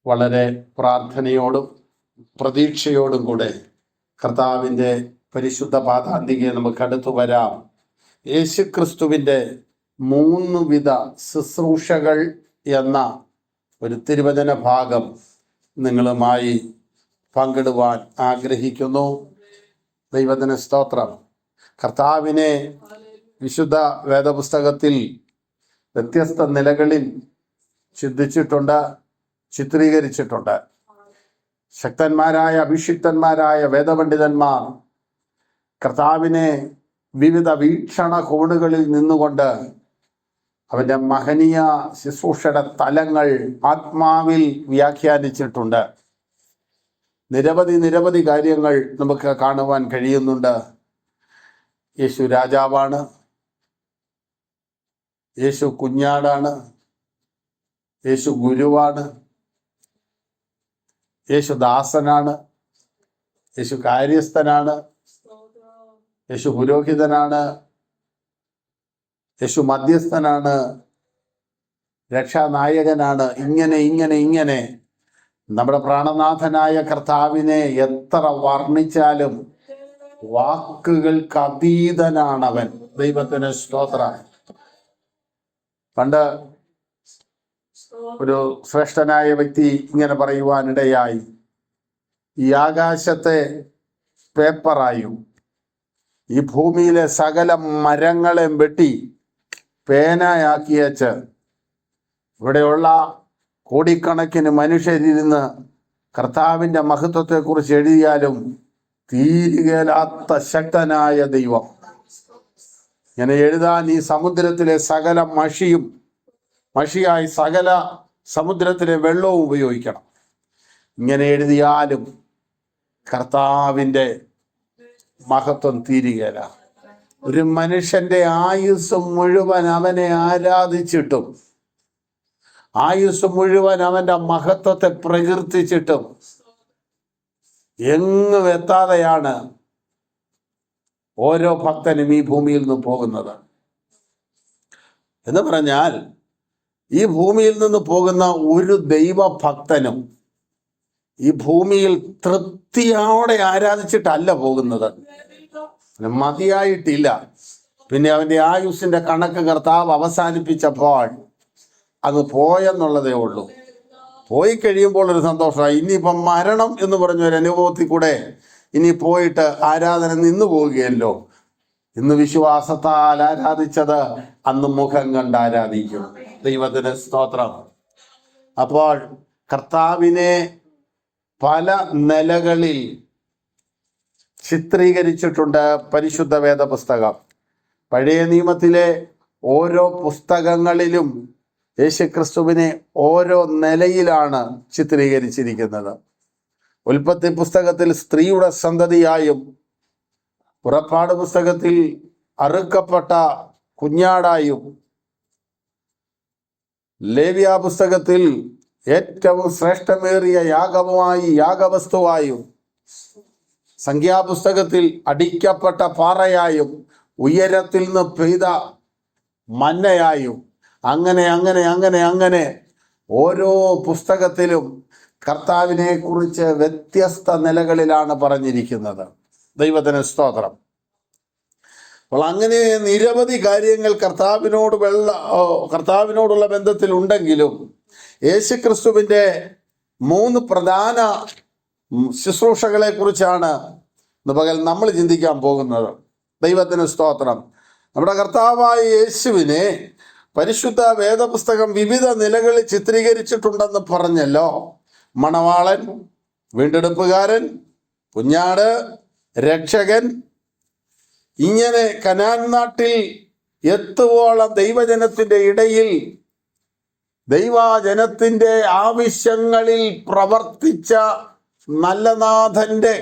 വളരെ പ്രാർത്ഥനയോടും പ്രതീക്ഷയോടും കൂടെ കർത്താവിൻ്റെ പരിശുദ്ധ പാദാന്തികെ നമുക്ക് അടുത്തു വരാം. യേശുക്രിസ്തുവിൻ്റെ 3 വിധ ശുശ്രൂഷകൾ എന്ന ഒരു തിരുവചന ഭാഗം നിങ്ങളുമായി പങ്കിടുവാൻ ആഗ്രഹിക്കുന്നു. ദൈവത്തിന് സ്തോത്രം. കർത്താവിനെ വിശുദ്ധ വേദപുസ്തകത്തിൽ വ്യത്യസ്ത നിലകളിൽ ചിന്തിച്ചിട്ടുണ്ട്, ചിത്രീകരിച്ചിട്ടുണ്ട്. ശക്തന്മാരായ അഭിഷിക്തന്മാരായ വേദപണ്ഡിതന്മാർ കർത്താവിനെ വിവിധ വീക്ഷണ കോണുകളിൽ നിന്നുകൊണ്ട് അവൻ്റെ മഹനീയ ശുശ്രൂഷയുടെ തലങ്ങൾ ആത്മാവിൽ വ്യാഖ്യാനിച്ചിട്ടുണ്ട്. നിരവധി കാര്യങ്ങൾ നമുക്ക് കാണുവാൻ കഴിയുന്നുണ്ട്. യേശു രാജാവാണ്, യേശു കുഞ്ഞാടാണ്, യേശു ഗുരുവാണ്, യേശു ദാസനാണ്, യേശു കാര്യസ്ഥനാണ്, യേശു പുരോഹിതനാണ്, യേശു മധ്യസ്ഥനാണ്, രക്ഷാനായകനാണ്. ഇങ്ങനെ നമ്മുടെ പ്രാണനാഥനായ കർത്താവിനെ എത്ര വർണ്ണിച്ചാലും വാക്കുകൾക്ക് അതീതനാണവൻ. ദൈവത്തിന് സ്തോത്രം. പണ്ട് ഒരു ശ്രേഷ്ഠനായ വ്യക്തി ഇങ്ങനെ പറയുവാനിടയായി, ഈ ആകാശത്തെ പേപ്പറായും ഈ ഭൂമിയിലെ സകല മരങ്ങളെ വെട്ടി പേനയാക്കിയച്ച് ഇവിടെയുള്ള കോടിക്കണക്കിന് മനുഷ്യരിരുന്ന് കർത്താവിൻ്റെ മഹത്വത്തെക്കുറിച്ച് എഴുതിയാലും തീരുകയില്ലാത്ത ശക്തനായ ദൈവം. ഇങ്ങനെ എഴുതാൻ ഈ സമുദ്രത്തിലെ സകല മഷിയായി സകല സമുദ്രത്തിലെ വെള്ളവും ഉപയോഗിക്കണം. ഇങ്ങനെ എഴുതിയാലും കർത്താവിൻ്റെ മഹത്വം തീരുകയില്ല. ഒരു മനുഷ്യന്റെ ആയുസ് മുഴുവൻ അവനെ ആരാധിച്ചിട്ടും, ആയുസ് മുഴുവൻ അവന്റെ മഹത്വത്തെ പ്രകീർത്തിച്ചിട്ടും എങ്ങും എത്താതെയാണ് ഓരോ ഭക്തനും ഈ ഭൂമിയിൽ നിന്ന് പോകുന്നത്. എന്ന് പറഞ്ഞാൽ ഈ ഭൂമിയിൽ നിന്ന് പോകുന്ന ഒരു ദൈവഭക്തനും ഈ ഭൂമിയിൽ തൃപ്തിയോടെ ആരാധിച്ചിട്ടല്ല പോകുന്നത്. മതിയായിട്ടില്ല. പിന്നെ അവൻ്റെ ആയുസ്സിന്റെ കണക്ക് കർത്താവ് അവസാനിപ്പിച്ചപ്പോൾ അത് പോയെന്നുള്ളതേ ഉള്ളൂ. പോയി കഴിയുമ്പോൾ ഒരു സന്തോഷമായി. ഇനിയിപ്പം മരണം എന്ന് പറഞ്ഞൊരു അനുഭവത്തിൽ കൂടെ ഇനി പോയിട്ട് ആരാധന നിന്നു പോവുകയല്ലോ. ഇന്ന് വിശ്വാസത്താൽ ആരാധിച്ചത് അന്ന് മുഖം കണ്ട് ആരാധിക്കും. ദൈവത്തിന് സ്തോത്രം. അപ്പോൾ കർത്താവിനെ പല നിലകളിൽ ചിത്രീകരിച്ചിട്ടുണ്ട് പരിശുദ്ധ വേദ പുസ്തകം. പഴയ നിയമത്തിലെ ഓരോ പുസ്തകങ്ങളിലും യേശുക്രിസ്തുവിനെ ഓരോ നിലയിലാണ് ചിത്രീകരിച്ചിരിക്കുന്നത്. ഉൽപ്പത്തി പുസ്തകത്തിൽ സ്ത്രീയുടെ സന്തതിയായും, പുറപ്പാട് പുസ്തകത്തിൽ അറുക്കപ്പെട്ട കുഞ്ഞാടായും, ലേവ്യ പുസ്തകത്തിൽ ഏറ്റവും ശ്രേഷ്ഠമേറിയ യാഗവസ്തുവായും, സംഖ്യാപുസ്തകത്തിൽ അടിക്കപ്പെട്ട പാറയായും, ഉയരത്തിൽ നിന്ന് പെയ്ത മന്നയായും, അങ്ങനെ ഓരോ പുസ്തകത്തിലും കർത്താവിനെ കുറിച്ച് വ്യത്യസ്ത നിലകളിലാണ് പറഞ്ഞിരിക്കുന്നത്. ദൈവത്തിന് സ്തോത്രം. അപ്പോൾ അങ്ങനെ നിരവധി കാര്യങ്ങൾ കർത്താവിനോടുള്ള ബന്ധത്തിൽ ഉണ്ടെങ്കിലും യേശുക്രിസ്തുവിൻ്റെ 3 പ്രധാന ശുശ്രൂഷകളെ കുറിച്ചാണ് ഇന്ന് പകൽ നമ്മൾ ചിന്തിക്കാൻ പോകുന്നത്. ദൈവത്തിന് സ്തോത്രം. നമ്മുടെ കർത്താവായ യേശുവിനെ പരിശുദ്ധ വേദപുസ്തകം വിവിധ നിലകളിൽ ചിത്രീകരിച്ചിട്ടുണ്ടെന്ന് പറഞ്ഞല്ലോ. മണവാളൻ, വീണ്ടെടുപ്പുകാരൻ, കുഞ്ഞാട്, രക്ഷകൻ. ഇങ്ങനെ കനാൻ നാട്ടിൽ എത്തുവോളം ദൈവജനത്തിൻ്റെ ഇടയിൽ ദൈവജനത്തിൻ്റെ ആവശ്യങ്ങളിൽ പ്രവർത്തിച്ച നല്ല നാഥന്റെ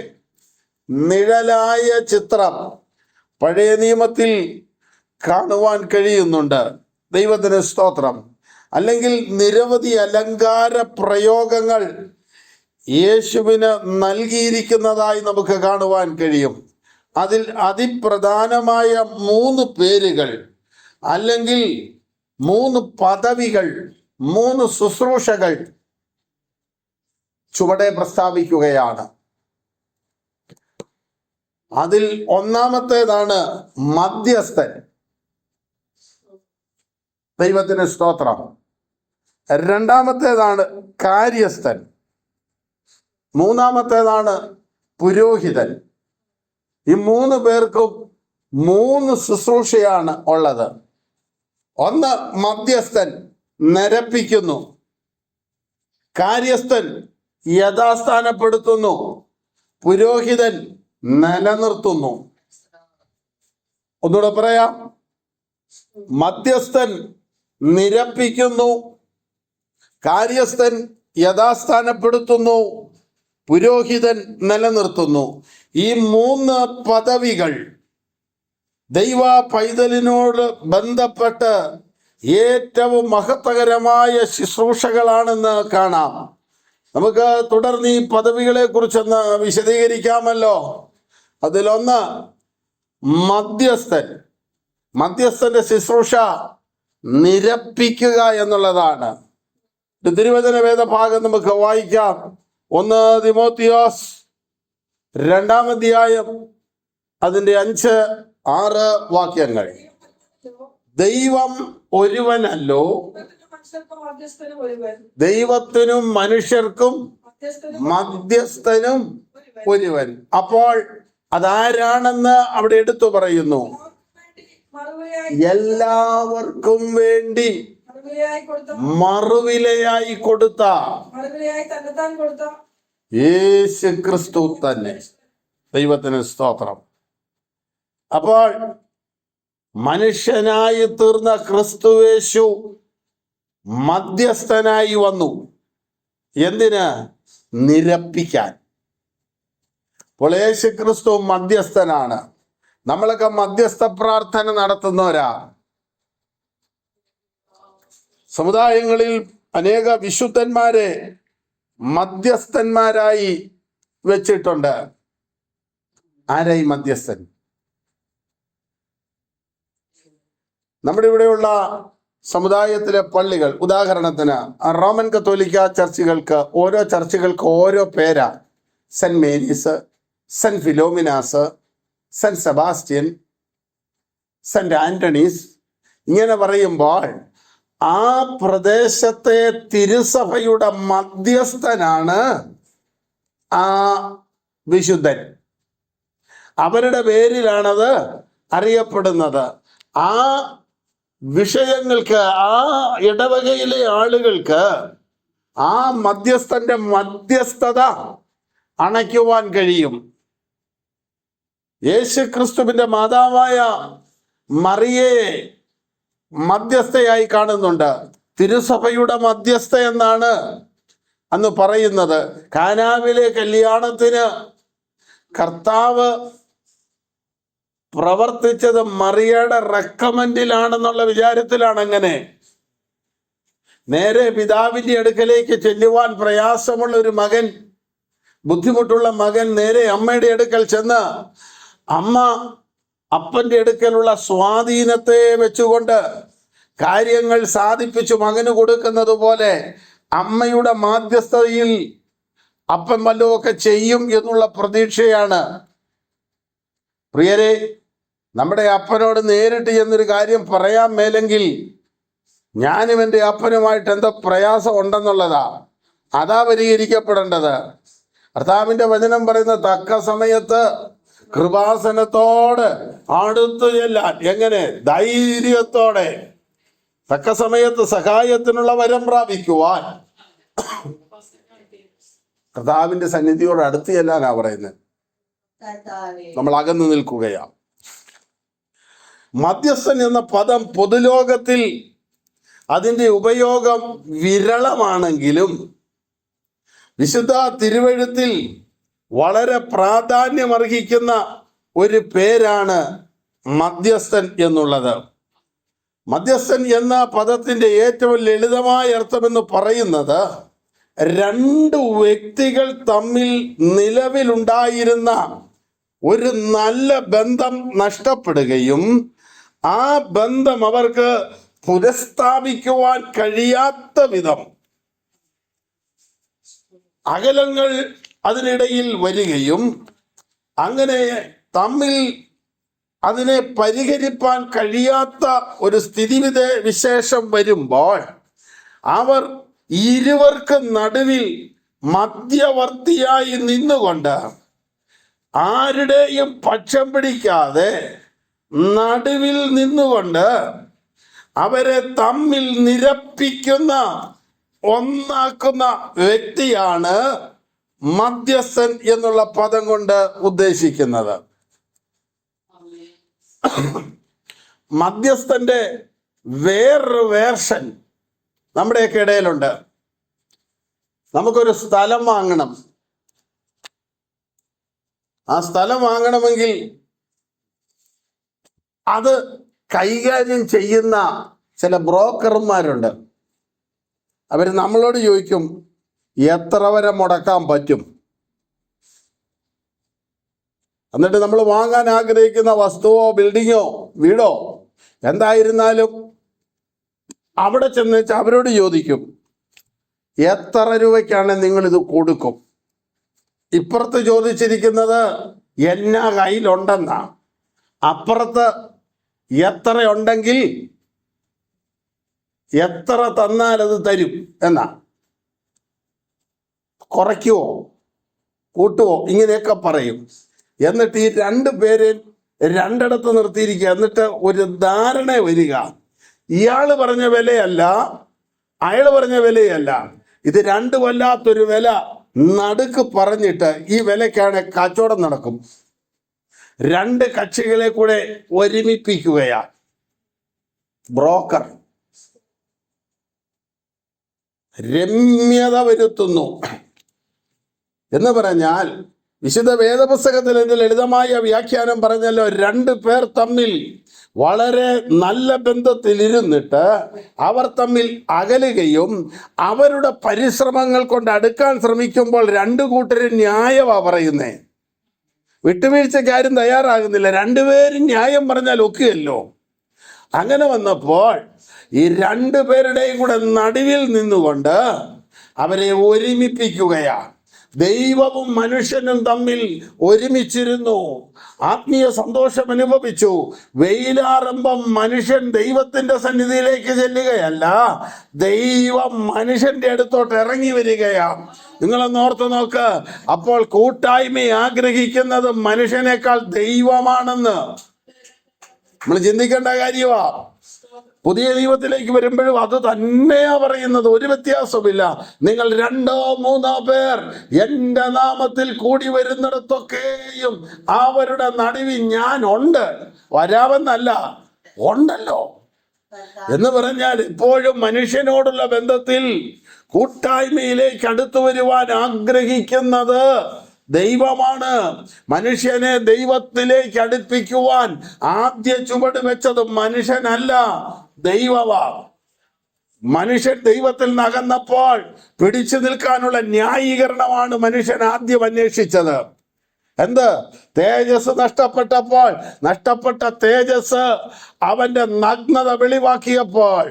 നിഴലായ ചിത്രം പഴയ നിയമത്തിൽ കാണുവാൻ കഴിയുന്നുണ്ട്. ദൈവത്തിന് സ്തോത്രം. അല്ലെങ്കിൽ നിരവധി അലങ്കാര പ്രയോഗങ്ങൾ യേശുവിന് നൽകിയിരിക്കുന്നതായി നമുക്ക് കാണുവാൻ കഴിയും. അതിൽ അതിപ്രധാനമായ 3 പേരുകൾ അല്ലെങ്കിൽ 3 പദവികൾ, 3 ശുശ്രൂഷകൾ ചുവടെ പ്രസ്താവിക്കുകയാണ്. അതിൽ ഒന്നാമത്തേതാണ് മധ്യസ്ഥൻ. ദൈവത്തിന് സ്തോത്രം. രണ്ടാമത്തേതാണ് കാര്യസ്ഥൻ. മൂന്നാമത്തേതാണ് പുരോഹിതൻ. ഈ മൂന്ന് പേർക്കും മൂന്ന് ശുശ്രൂഷയാണ് ഉള്ളത്. ഒന്ന്, മധ്യസ്ഥൻ നിരപ്പിക്കുന്നു, കാര്യസ്ഥൻ യഥാസ്ഥാനപ്പെടുത്തുന്നു, പുരോഹിതൻ നിലനിർത്തുന്നു. ഒന്നുകൂടെ പറയാം. മധ്യസ്ഥൻ നിരപ്പിക്കുന്നു, കാര്യസ്ഥൻ യഥാസ്ഥാനപ്പെടുത്തുന്നു, പുരോഹിതൻ നിലനിർത്തുന്നു. ഈ മൂന്ന് പദവികൾ ദൈവ പൈതലിനോട് ബന്ധപ്പെട്ട് ഏറ്റവും മഹത്വകരമായ ശുശ്രൂഷകളാണെന്ന് കാണാം. നമുക്ക് തുടർന്ന് ഈ പദവികളെ കുറിച്ചൊന്ന് വിശദീകരിക്കാമല്ലോ. അതിലൊന്ന് മധ്യസ്ഥൻ. മധ്യസ്ഥന്റെ ശുശ്രൂഷ നിരപ്പിക്കുക എന്നുള്ളതാണ്. തിരുവചന വേദഭാഗം നമുക്ക് വായിക്കാം. 1 തിമോത്തിയോസ് 2-ാം അധ്യായം അതിന്റെ 5-6 വാക്യങ്ങൾ. ദൈവം ഒരുവനല്ലോ, ദൈവത്തിനും മനുഷ്യർക്കും മധ്യസ്ഥനും ഒരുവൻ. അപ്പോൾ അതാരാണെന്ന് അവിടെ എടുത്തു പറയുന്നു. എല്ലാവർക്കും വേണ്ടി മറുവിലയായി കൊടുത്ത യേശു ക്രിസ്തു തന്നെ. ദൈവത്തിന് സ്തോത്രം. അപ്പോൾ മനുഷ്യനായി തീർന്ന ക്രിസ്തുയേശു മധ്യസ്ഥനായി വന്നു. എന്തിന്? നിരപ്പിക്കാൻ. അപ്പോൾ യേശു ക്രിസ്തു മധ്യസ്ഥനാണ്. നമ്മളൊക്കെ മധ്യസ്ഥ പ്രാർത്ഥന നടത്തുന്നവരാ. സമുദായങ്ങളിൽ അനേക വിശുദ്ധന്മാരെ മധ്യസ്ഥന്മാരായി വെച്ചിട്ടുണ്ട്. ആരായി മധ്യസ്ഥൻ? നമ്മുടെ ഇവിടെയുള്ള സമുദായത്തിലെ പള്ളികൾ, ഉദാഹരണത്തിന് റോമൻ കത്തോലിക്ക ചർച്ചുകൾക്ക് ഓരോ പേരാ. Saint Mary's, saint Philomena's, saint Sebastian, saint Antony's, ഇങ്ങനെ പറയുമ്പോൾ ആ പ്രദേശത്തെ തിരുസഭയുടെ മധ്യസ്ഥനാണ് ആ വിശുദ്ധൻ. അവരുടെ പേരിലാണത് അറിയപ്പെടുന്നത്. ആ വിഷയങ്ങൾക്ക്, ആ ഇടവകയിലെ ആളുകൾക്ക് ആ മധ്യസ്ഥന്റെ മധ്യസ്ഥത അണയ്ക്കുവാൻ കഴിയും. യേശു ക്രിസ്തുവിന്റെ മാതാവായ മറിയയെ മധ്യസ്ഥയായി കാണുന്നുണ്ട്. തിരുസഭയുടെ മധ്യസ്ഥ എന്നാണ് അന്ന് പറയുന്നത്. കാനാവിലെ കല്യാണത്തിന് കർത്താവ് പ്രവർത്തിച്ചത് മറിയയുടെ റെക്കമെൻഡിലാണെന്നുള്ള വിചാരത്തിലാണ്. അങ്ങനെ നേരെ പിതാവിന്റെ അടുക്കലേക്ക് ചെല്ലുവാൻ പ്രയാസമുള്ള ഒരു മകൻ, ബുദ്ധിമുട്ടുള്ള മകൻ നേരെ അമ്മയുടെ അടുക്കൽ ചെന്ന് അമ്മ അപ്പന്റെ അടുക്കലുള്ള സ്വാധീനത്തെ വെച്ചുകൊണ്ട് കാര്യങ്ങൾ സാധിപ്പിച്ചു മകന് കൊടുക്കുന്നത് പോലെ അമ്മയുടെ മാധ്യസ്ഥതയിൽ അപ്പൻ വല്ലതുമൊക്കെ ചെയ്യും എന്നുള്ള പ്രതീക്ഷയാണ്. പ്രിയരെ, നമ്മുടെ അപ്പനോട് നേരിട്ട് എന്നൊരു കാര്യം പറയാൻ മേലെങ്കിൽ ഞാനും എൻ്റെ അപ്പനുമായിട്ട് എന്തോ പ്രയാസം ഉണ്ടെന്നുള്ളതാ. അതാ പരിഹരിക്കപ്പെടേണ്ടത്. കർത്താവിന്റെ വചനം പറയുന്ന തക്ക സമയത്ത് കൃപാസനത്തോട് അടുത്തു ചെല്ലാൻ. എങ്ങനെ? ധൈര്യത്തോടെ തക്ക സമയത്ത് സഹായത്തിനുള്ള വരം പ്രാപിക്കുവാൻ കർത്താവിന്റെ സന്നിധിയോട് അടുത്ത് ചെല്ലാനാ പറയുന്നത്. നമ്മൾ അകന്നു നിൽക്കുകയാ. മധ്യസ്ഥൻ എന്ന പദം പൊതുലോകത്തിൽ അതിൻ്റെ ഉപയോഗം വിരളമാണെങ്കിലും വിശുദ്ധ തിരുവെഴുത്തിൽ വളരെ പ്രാധാന്യമർഹിക്കുന്ന ഒരു പേരാണ് മധ്യസ്ഥൻ എന്നുള്ളത്. മധ്യസ്ഥൻ എന്ന പദത്തിൻ്റെ ഏറ്റവും ലളിതമായ അർത്ഥമെന്ന് പറയുന്നത് രണ്ട് വ്യക്തികൾ തമ്മിൽ നിലവിലുണ്ടായിരുന്ന ഒരു നല്ല ബന്ധം നഷ്ടപ്പെടുകയും ആ ബന്ധം അവർക്ക് പുനഃസ്ഥാപിക്കുവാൻ കഴിയാത്ത വിധം അകലങ്ങൾ അതിനിടയിൽ വരികയും അങ്ങനെ തമ്മിൽ അതിനെ പരിഹരിപ്പാൻ കഴിയാത്ത ഒരു വിശേഷം വരുമ്പോൾ അവർ ഇരുവർക്ക് നടുവിൽ മധ്യവർത്തിയായി നിന്നുകൊണ്ട് ആരുടെയും പക്ഷം പിടിക്കാതെ നടുവിൽ നിന്നുകൊണ്ട് അവരെ തമ്മിൽ നിരപ്പിക്കുന്ന ഒന്നാക്കുന്ന വ്യക്തിയാണ് മധ്യസ്ഥൻ എന്നുള്ള പദം കൊണ്ട് ഉദ്ദേശിക്കുന്നത്. മധ്യസ്ഥന്റെ വേറൊരു വേർഷൻ നമ്മുടെയൊക്കെ ഇടയിലുണ്ട്. നമുക്കൊരു സ്ഥലം വാങ്ങണം. ആ സ്ഥലം വാങ്ങണമെങ്കിൽ അത് കൈകാര്യം ചെയ്യുന്ന ചില ബ്രോക്കർമാരുണ്ട്. അവർ നമ്മളോട് ചോദിക്കും, എത്ര വരെ മുടക്കാൻ പറ്റും? എന്നിട്ട് നമ്മൾ വാങ്ങാൻ ആഗ്രഹിക്കുന്ന വസ്തുവോ ബിൽഡിങ്ങോ വീടോ എന്തായിരുന്നാലും അവിടെ ചെന്ന് വെച്ചാൽ അവരോട് ചോദിക്കും, എത്ര രൂപയ്ക്കാണ് നിങ്ങളിത് കൊടുക്കും? ഇപ്പുറത്ത് ചോദിച്ചിരിക്കുന്നത് എന്നാ കയ്യിലുണ്ടെന്നാ, അപ്പുറത്ത് എത്രയുണ്ടെങ്കിൽ എത്ര തന്നാൽ അത് തരും എന്നാ. കുറയ്ക്കുവോ കൂട്ടുവോ ഇങ്ങനെയൊക്കെ പറയും. എന്നിട്ട് ഈ രണ്ടു പേരെ രണ്ടിടത്ത് നിർത്തിയിരിക്കുക. എന്നിട്ട് ഒരു ധാരണ വരിക. ഇയാള് പറഞ്ഞ വിലയല്ല, അയാൾ പറഞ്ഞ വിലയല്ല, ഇത് രണ്ടുമല്ലാത്തൊരു വില നടുക്ക് പറഞ്ഞിട്ട് ഈ വിലക്കാണ് കച്ചവടം നടക്കും. രണ്ട് കക്ഷികളെ കൂടെ ഒരുമിപ്പിക്കുകയാ ബ്രോക്കർ. രമ്യത വരുത്തുന്നു എന്ന് പറഞ്ഞാൽ വിശുദ്ധ വേദപുസ്തകത്തിൽ എന്റെ ലളിതമായ വ്യാഖ്യാനം പറഞ്ഞല്ലോ, രണ്ടു പേർ തമ്മിൽ വളരെ നല്ല ബന്ധത്തിലിരുന്നിട്ട് അവർ തമ്മിൽ അകലുകയും അവരുടെ പരിശ്രമങ്ങൾ കൊണ്ട് അടുക്കാൻ ശ്രമിക്കുമ്പോൾ രണ്ടു കൂട്ടരും ന്യായമാ പറയുന്നേ. വിട്ടുവീഴ്ചക്കാരും തയ്യാറാകുന്നില്ല. രണ്ടുപേരും ന്യായം പറഞ്ഞാൽ ഒക്കെയല്ലോ. അങ്ങനെ വന്നപ്പോൾ ഈ രണ്ടു പേരുടെയും കൂടെ നടുവിൽ നിന്നുകൊണ്ട് അവരെ ഒരുമിപ്പിക്കുകയാണ്. ദൈവവും മനുഷ്യനും തമ്മിൽ ഒരുമിച്ചിരുന്നു, ആത്മീയ സന്തോഷം അനുഭവിച്ചു. വെയിലാറുമ്പം മനുഷ്യൻ ദൈവത്തിന്റെ സന്നിധിയിലേക്ക് ചെല്ലുകയല്ല, ദൈവം മനുഷ്യന്റെ അടുത്തോട്ട് ഇറങ്ങി വരികയാണ്. നിങ്ങളൊന്ന് ഓർത്ത് നോക്ക്. അപ്പോൾ കൂട്ടായ്മ ആഗ്രഹിക്കുന്നത് മനുഷ്യനേക്കാൾ ദൈവമാണെന്ന് നമ്മൾ ചിന്തിക്കേണ്ട കാര്യമാ. പുതിയ നിയമത്തിലേക്ക് വരുമ്പോഴും അത് തന്നെയാ പറയുന്നത്, ഒരു വ്യത്യാസമില്ല. നിങ്ങൾ 2 or 3 പേർ എൻ്റെ നാമത്തിൽ കൂടി വരുന്നിടത്തൊക്കെയും അവരുടെ നടുവിൽ ഞാൻ ഉണ്ട്. വരാമെന്നല്ല, ഉണ്ടല്ലോ എന്ന് പറഞ്ഞാൽ ഇപ്പോഴും മനുഷ്യനോടുള്ള ബന്ധത്തിൽ കൂട്ടായ്മയിലേക്ക് അടുത്തു വരുവാൻ ആഗ്രഹിക്കുന്നത് ദൈവമാണ്. മനുഷ്യനെ ദൈവത്തിലേക്ക് അടുപ്പിക്കുവാൻ ആദ്യ ചുവട് വെച്ചത് മനുഷ്യനല്ല, ദൈവമാ. മനുഷ്യൻ ദൈവത്തിൽ നകന്നപ്പോൾ പിടിച്ചു നിൽക്കാനുള്ള ന്യായീകരണമാണ് മനുഷ്യൻ ആദ്യം അന്വേഷിച്ചത്. എന്ത്? തേജസ് നഷ്ടപ്പെട്ടപ്പോൾ, നഷ്ടപ്പെട്ട തേജസ് അവന്റെ നഗ്നത വെളിവാക്കിയപ്പോൾ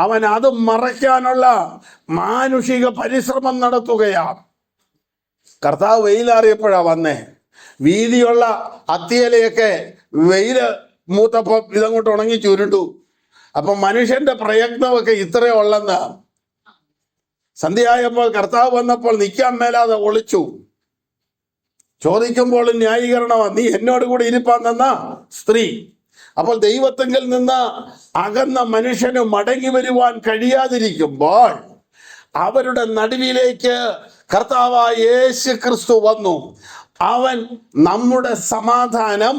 അവൻ അത് മറയ്ക്കാനുള്ള മാനുഷിക പരിശ്രമം നടത്തുകയാണ്. കർത്താവ് വെയിലാറിയപ്പോഴാ വന്നേ. വീതിയുള്ള അത്തിയിലയൊക്കെ വെയില് മൂത്തപ്പോൾ ഇതങ്ങോട്ട് ഉണങ്ങി ചുരുണ്ടു. അപ്പൊ മനുഷ്യന്റെ പ്രയത്നമൊക്കെ ഇത്രയേ ഉള്ളെന്ന്. സന്ധ്യയായപ്പോൾ കർത്താവ് വന്നപ്പോൾ നിൽക്കാൻ മേലാതെ ഒളിച്ചു. ചോദിക്കുമ്പോൾ ന്യായീകരണമാണ്, നീ എന്നോട് കൂടി ഇരിപ്പാൻ തന്ന സ്ത്രീ. അപ്പോൾ ദൈവത്തെങ്കിൽ നിന്ന് അകന്ന മനുഷ്യന് മടങ്ങി വരുവാൻ കഴിയാതിരിക്കുമ്പോൾ അവരുടെ നടുവിലേക്ക് കർത്താവായ യേശു ക്രിസ്തു വന്നു. അവൻ നമ്മുടെ സമാധാനം,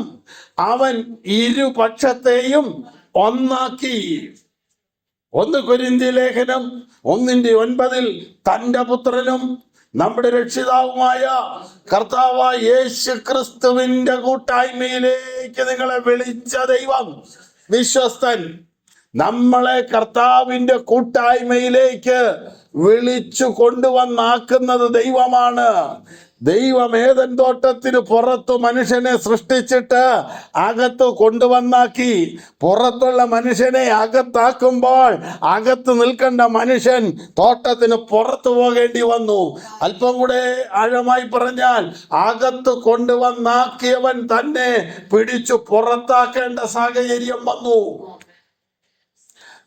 അവൻ ഇരുപക്ഷത്തെയും ഒന്നാക്കി. 1 കൊരിന്ത്യ ലേഖനം 1:9 തന്റെ പുത്രനും നമ്മുടെ രക്ഷിതാവുമായ കർത്താവായ യേശു ക്രിസ്തുവിന്റെ കൂട്ടായ്മയിലേക്ക് നിങ്ങളെ വിളിച്ച ദൈവം വിശ്വസ്തൻ. നമ്മളെ കർത്താവിന്റെ കൂട്ടായ്മയിലേക്ക് വിളിച്ചു കൊണ്ടുവന്നാക്കുന്നത് ദൈവമാണ്. ദൈവം ഏദൻ തോട്ടത്തിന് പുറത്തു മനുഷ്യനെ സൃഷ്ടിച്ചിട്ട് അകത്ത് കൊണ്ടുവന്നാക്കി. പുറത്തുള്ള മനുഷ്യനെ അകത്താക്കുമ്പോൾ അകത്ത് നിൽക്കേണ്ട മനുഷ്യൻ തോട്ടത്തിന് പുറത്തു പോകേണ്ടി വന്നു. അല്പം കൂടെ ആഴമായി പറഞ്ഞാൽ, അകത്ത് കൊണ്ടുവന്നാക്കിയവൻ തന്നെ പിടിച്ചു പുറത്താക്കേണ്ട സാഹചര്യം വന്നു.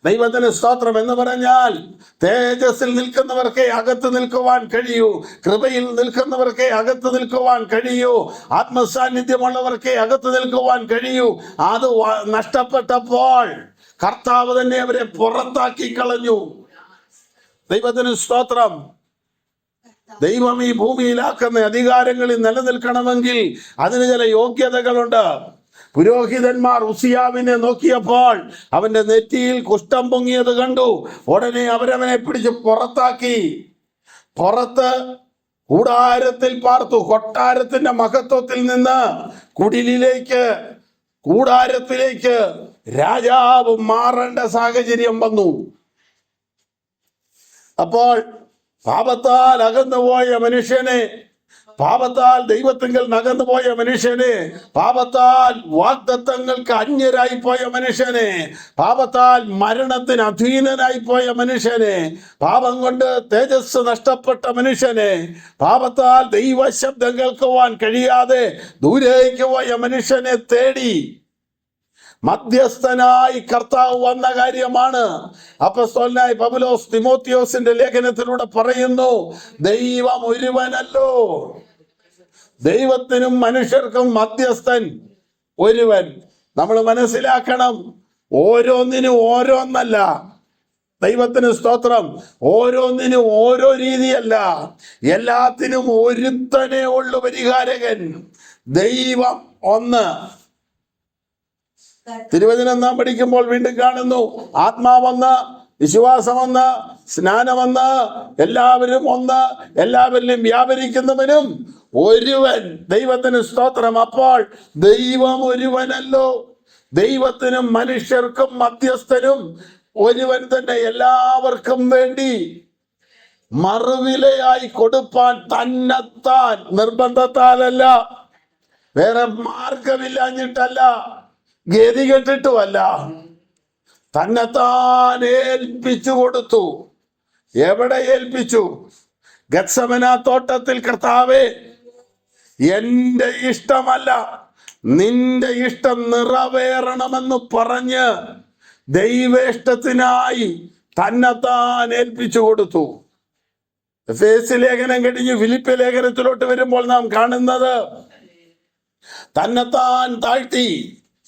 ദൈവത്തിന് സ്തോത്രം. എന്ന് പറഞ്ഞാൽ, തേജസ്സിൽ നിൽക്കുന്നവർക്കേ അകത്ത് നിൽക്കുവാൻ കഴിയൂ, കൃപയിൽ നിൽക്കുന്നവർക്കേ അകത്ത് നിൽക്കുവാൻ കഴിയൂ, ആത്മസാന്നിധ്യമുള്ളവർക്കേ അകത്ത് നിൽക്കുവാൻ കഴിയൂ. അത് നഷ്ടപ്പെട്ടപ്പോൾ കർത്താവ് തന്നെ അവരെ പുറത്താക്കി കളഞ്ഞു. ദൈവത്തിന് സ്തോത്രം. ദൈവം ഈ ഭൂമിയിലാക്കുന്ന അധികാരങ്ങളിൽ നിലനിൽക്കണമെങ്കിൽ അതിന് ചില യോഗ്യതകളുണ്ട്. പുരോഹിതന്മാർ ഉസിയാവിനെ നോക്കിയപ്പോൾ അവന്റെ നെറ്റിയിൽ കുഷ്ഠം പൊങ്ങിയത് കണ്ടു. ഉടനെ അവരവനെ പിടിച്ച് പുറത്താക്കി. പുറത്ത് കൂടാരത്തിൽ പാർത്തു. കൊട്ടാരത്തിന്റെ മഹത്വത്തിൽ നിന്ന് കുടിലിലേക്ക്, കൂടാരത്തിലേക്ക് രാജാവ് മാറേണ്ട സാഹചര്യം വന്നു. അപ്പോൾ പാപത്താൽ അകന്നുപോയ മനുഷ്യനെ, പാപത്താൽ ദൈവത്തിങ്കൽ നകന്നുപോയ മനുഷ്യനെ, പാപത്താൽ വാഗ്ദത്തങ്ങൾക്ക് അന്യരായി പോയ മനുഷ്യനെ, പാപത്താൽ മരണത്തിന് അധീനനായി പോയ മനുഷ്യനെ, പാപം കൊണ്ട് തേജസ് നഷ്ടപ്പെട്ട മനുഷ്യനെ, പാപത്താൽ ദൈവശബ്ദം കേൾക്കുവാൻ കഴിയാതെ ദൂരേക്ക് പോയ മനുഷ്യനെ തേടി മധ്യസ്ഥനായി കർത്താവ് വന്ന കാര്യമാണ്. അപ്പോസ്തലനായ പൗലോസ് തിമോത്തിയോസിന്റെ ലേഖനത്തിലൂടെ പറയുന്നു, ദൈവം ഒരുവനല്ലോ, ദൈവത്തിനും മനുഷ്യർക്കും മധ്യസ്ഥൻ ഒരുവൻ. നമ്മൾ മനസ്സിലാക്കണം, ഓരോന്നിനും ഓരോന്നല്ല. ദൈവത്തിന് സ്തോത്രം. ഓരോന്നിനും ഓരോ രീതിയല്ല, എല്ലാത്തിനും ഒരുത്തനേ ഉള്ളു പരിഹാരകൻ. ദൈവം ഒന്ന്. തിരുവചനം നാം പഠിക്കുമ്പോൾ വീണ്ടും കാണുന്നു, ആത്മാവൊന്ന്, വിശ്വാസമൊന്ന്, സ്നാനമൊന്ന്, എല്ലാവരും ഒന്ന്, എല്ലാവരിലും വ്യാപരിക്കുന്നവനും ഒരുവൻ. ദൈവത്തിന് സ്തോത്രം. അപ്പോൾ ദൈവം ഒരുവനല്ലോ, ദൈവത്തിനും മനുഷ്യർക്കും മധ്യസ്ഥനും ഒരുവൻ തന്നെ. എല്ലാവർക്കും വേണ്ടി മറുവിലയായി കൊടുപ്പാൻ തന്നെത്താൻ, നിർബന്ധത്താലല്ല, വേറെ മാർഗമില്ലാഞ്ഞിട്ടല്ല, ഗതി കെട്ടിട്ടുമല്ല, തന്നെത്താൻ ഏൽപ്പിച്ചു കൊടുത്തു. എവിടെ ഏൽപ്പിച്ചു? ഗത്സമന തോട്ടത്തിൽ. കർത്താവേ, എന്റെ ഇഷ്ടമല്ല നിന്റെ ഇഷ്ടം നിറവേറണമെന്ന് പറഞ്ഞ് ദൈവേഷ്ടത്തിനായി തന്നെത്താൻ ഏൽപ്പിച്ചു കൊടുത്തു. എഫേസ്യ ലേഖനം കഴിഞ്ഞ് ഫിലിപ്പ് ലേഖനത്തിലോട്ട് വരുമ്പോൾ നാം കാണുന്നത്, തന്നെത്താൻ താഴ്ത്തി.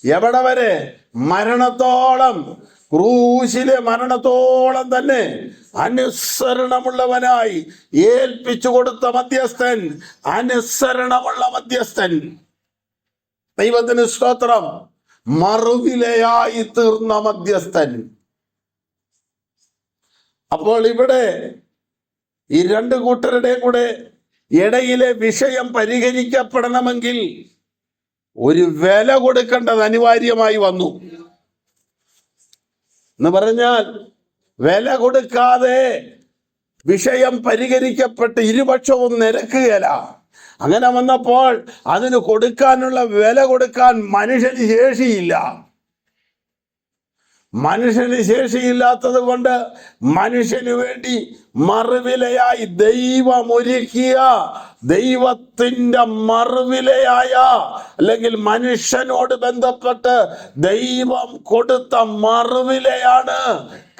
എവിടെ വരെ? മരണത്തോളം, ക്രൂശിലെ മരണത്തോളം തന്നെ അനുസരണമുള്ളവനായി ഏൽപ്പിച്ചു കൊടുത്ത മധ്യസ്ഥൻ, അനുസരണമുള്ള മധ്യസ്ഥൻ. ദൈവത്തിന് സ്തോത്രം. മറുവിലയായി തീർന്ന മധ്യസ്ഥൻ. അപ്പോൾ ഇവിടെ ഈ രണ്ട് കൂട്ടരുടെയും കൂടെ ഇടയിലെ വിഷയം പരിഹരിക്കപ്പെടണമെങ്കിൽ ഒരു വില കൊടുക്കേണ്ടത് അനിവാര്യമായി വന്നു. എന്ന് പറഞ്ഞാൽ, വില കൊടുക്കാതെ വിഷയം പരിഹരിക്കപ്പെട്ട് ഇരുപക്ഷവും നിരക്കുകയില്ല. അങ്ങനെ വന്നപ്പോൾ അതിന് കൊടുക്കാനുള്ള വില കൊടുക്കാൻ മനുഷ്യന് ശേഷിയില്ല. മനുഷ്യന് ശേഷിയില്ലാത്തത് കൊണ്ട് മനുഷ്യന് വേണ്ടി മറുവിലയായി ദൈവം ഒരുക്കിയ, ദൈവത്തിൻ്റെ മറുവിലയായ, അല്ലെങ്കിൽ മനുഷ്യനോട് ബന്ധപ്പെട്ട് ദൈവം കൊടുത്ത മറുവിലയാണ്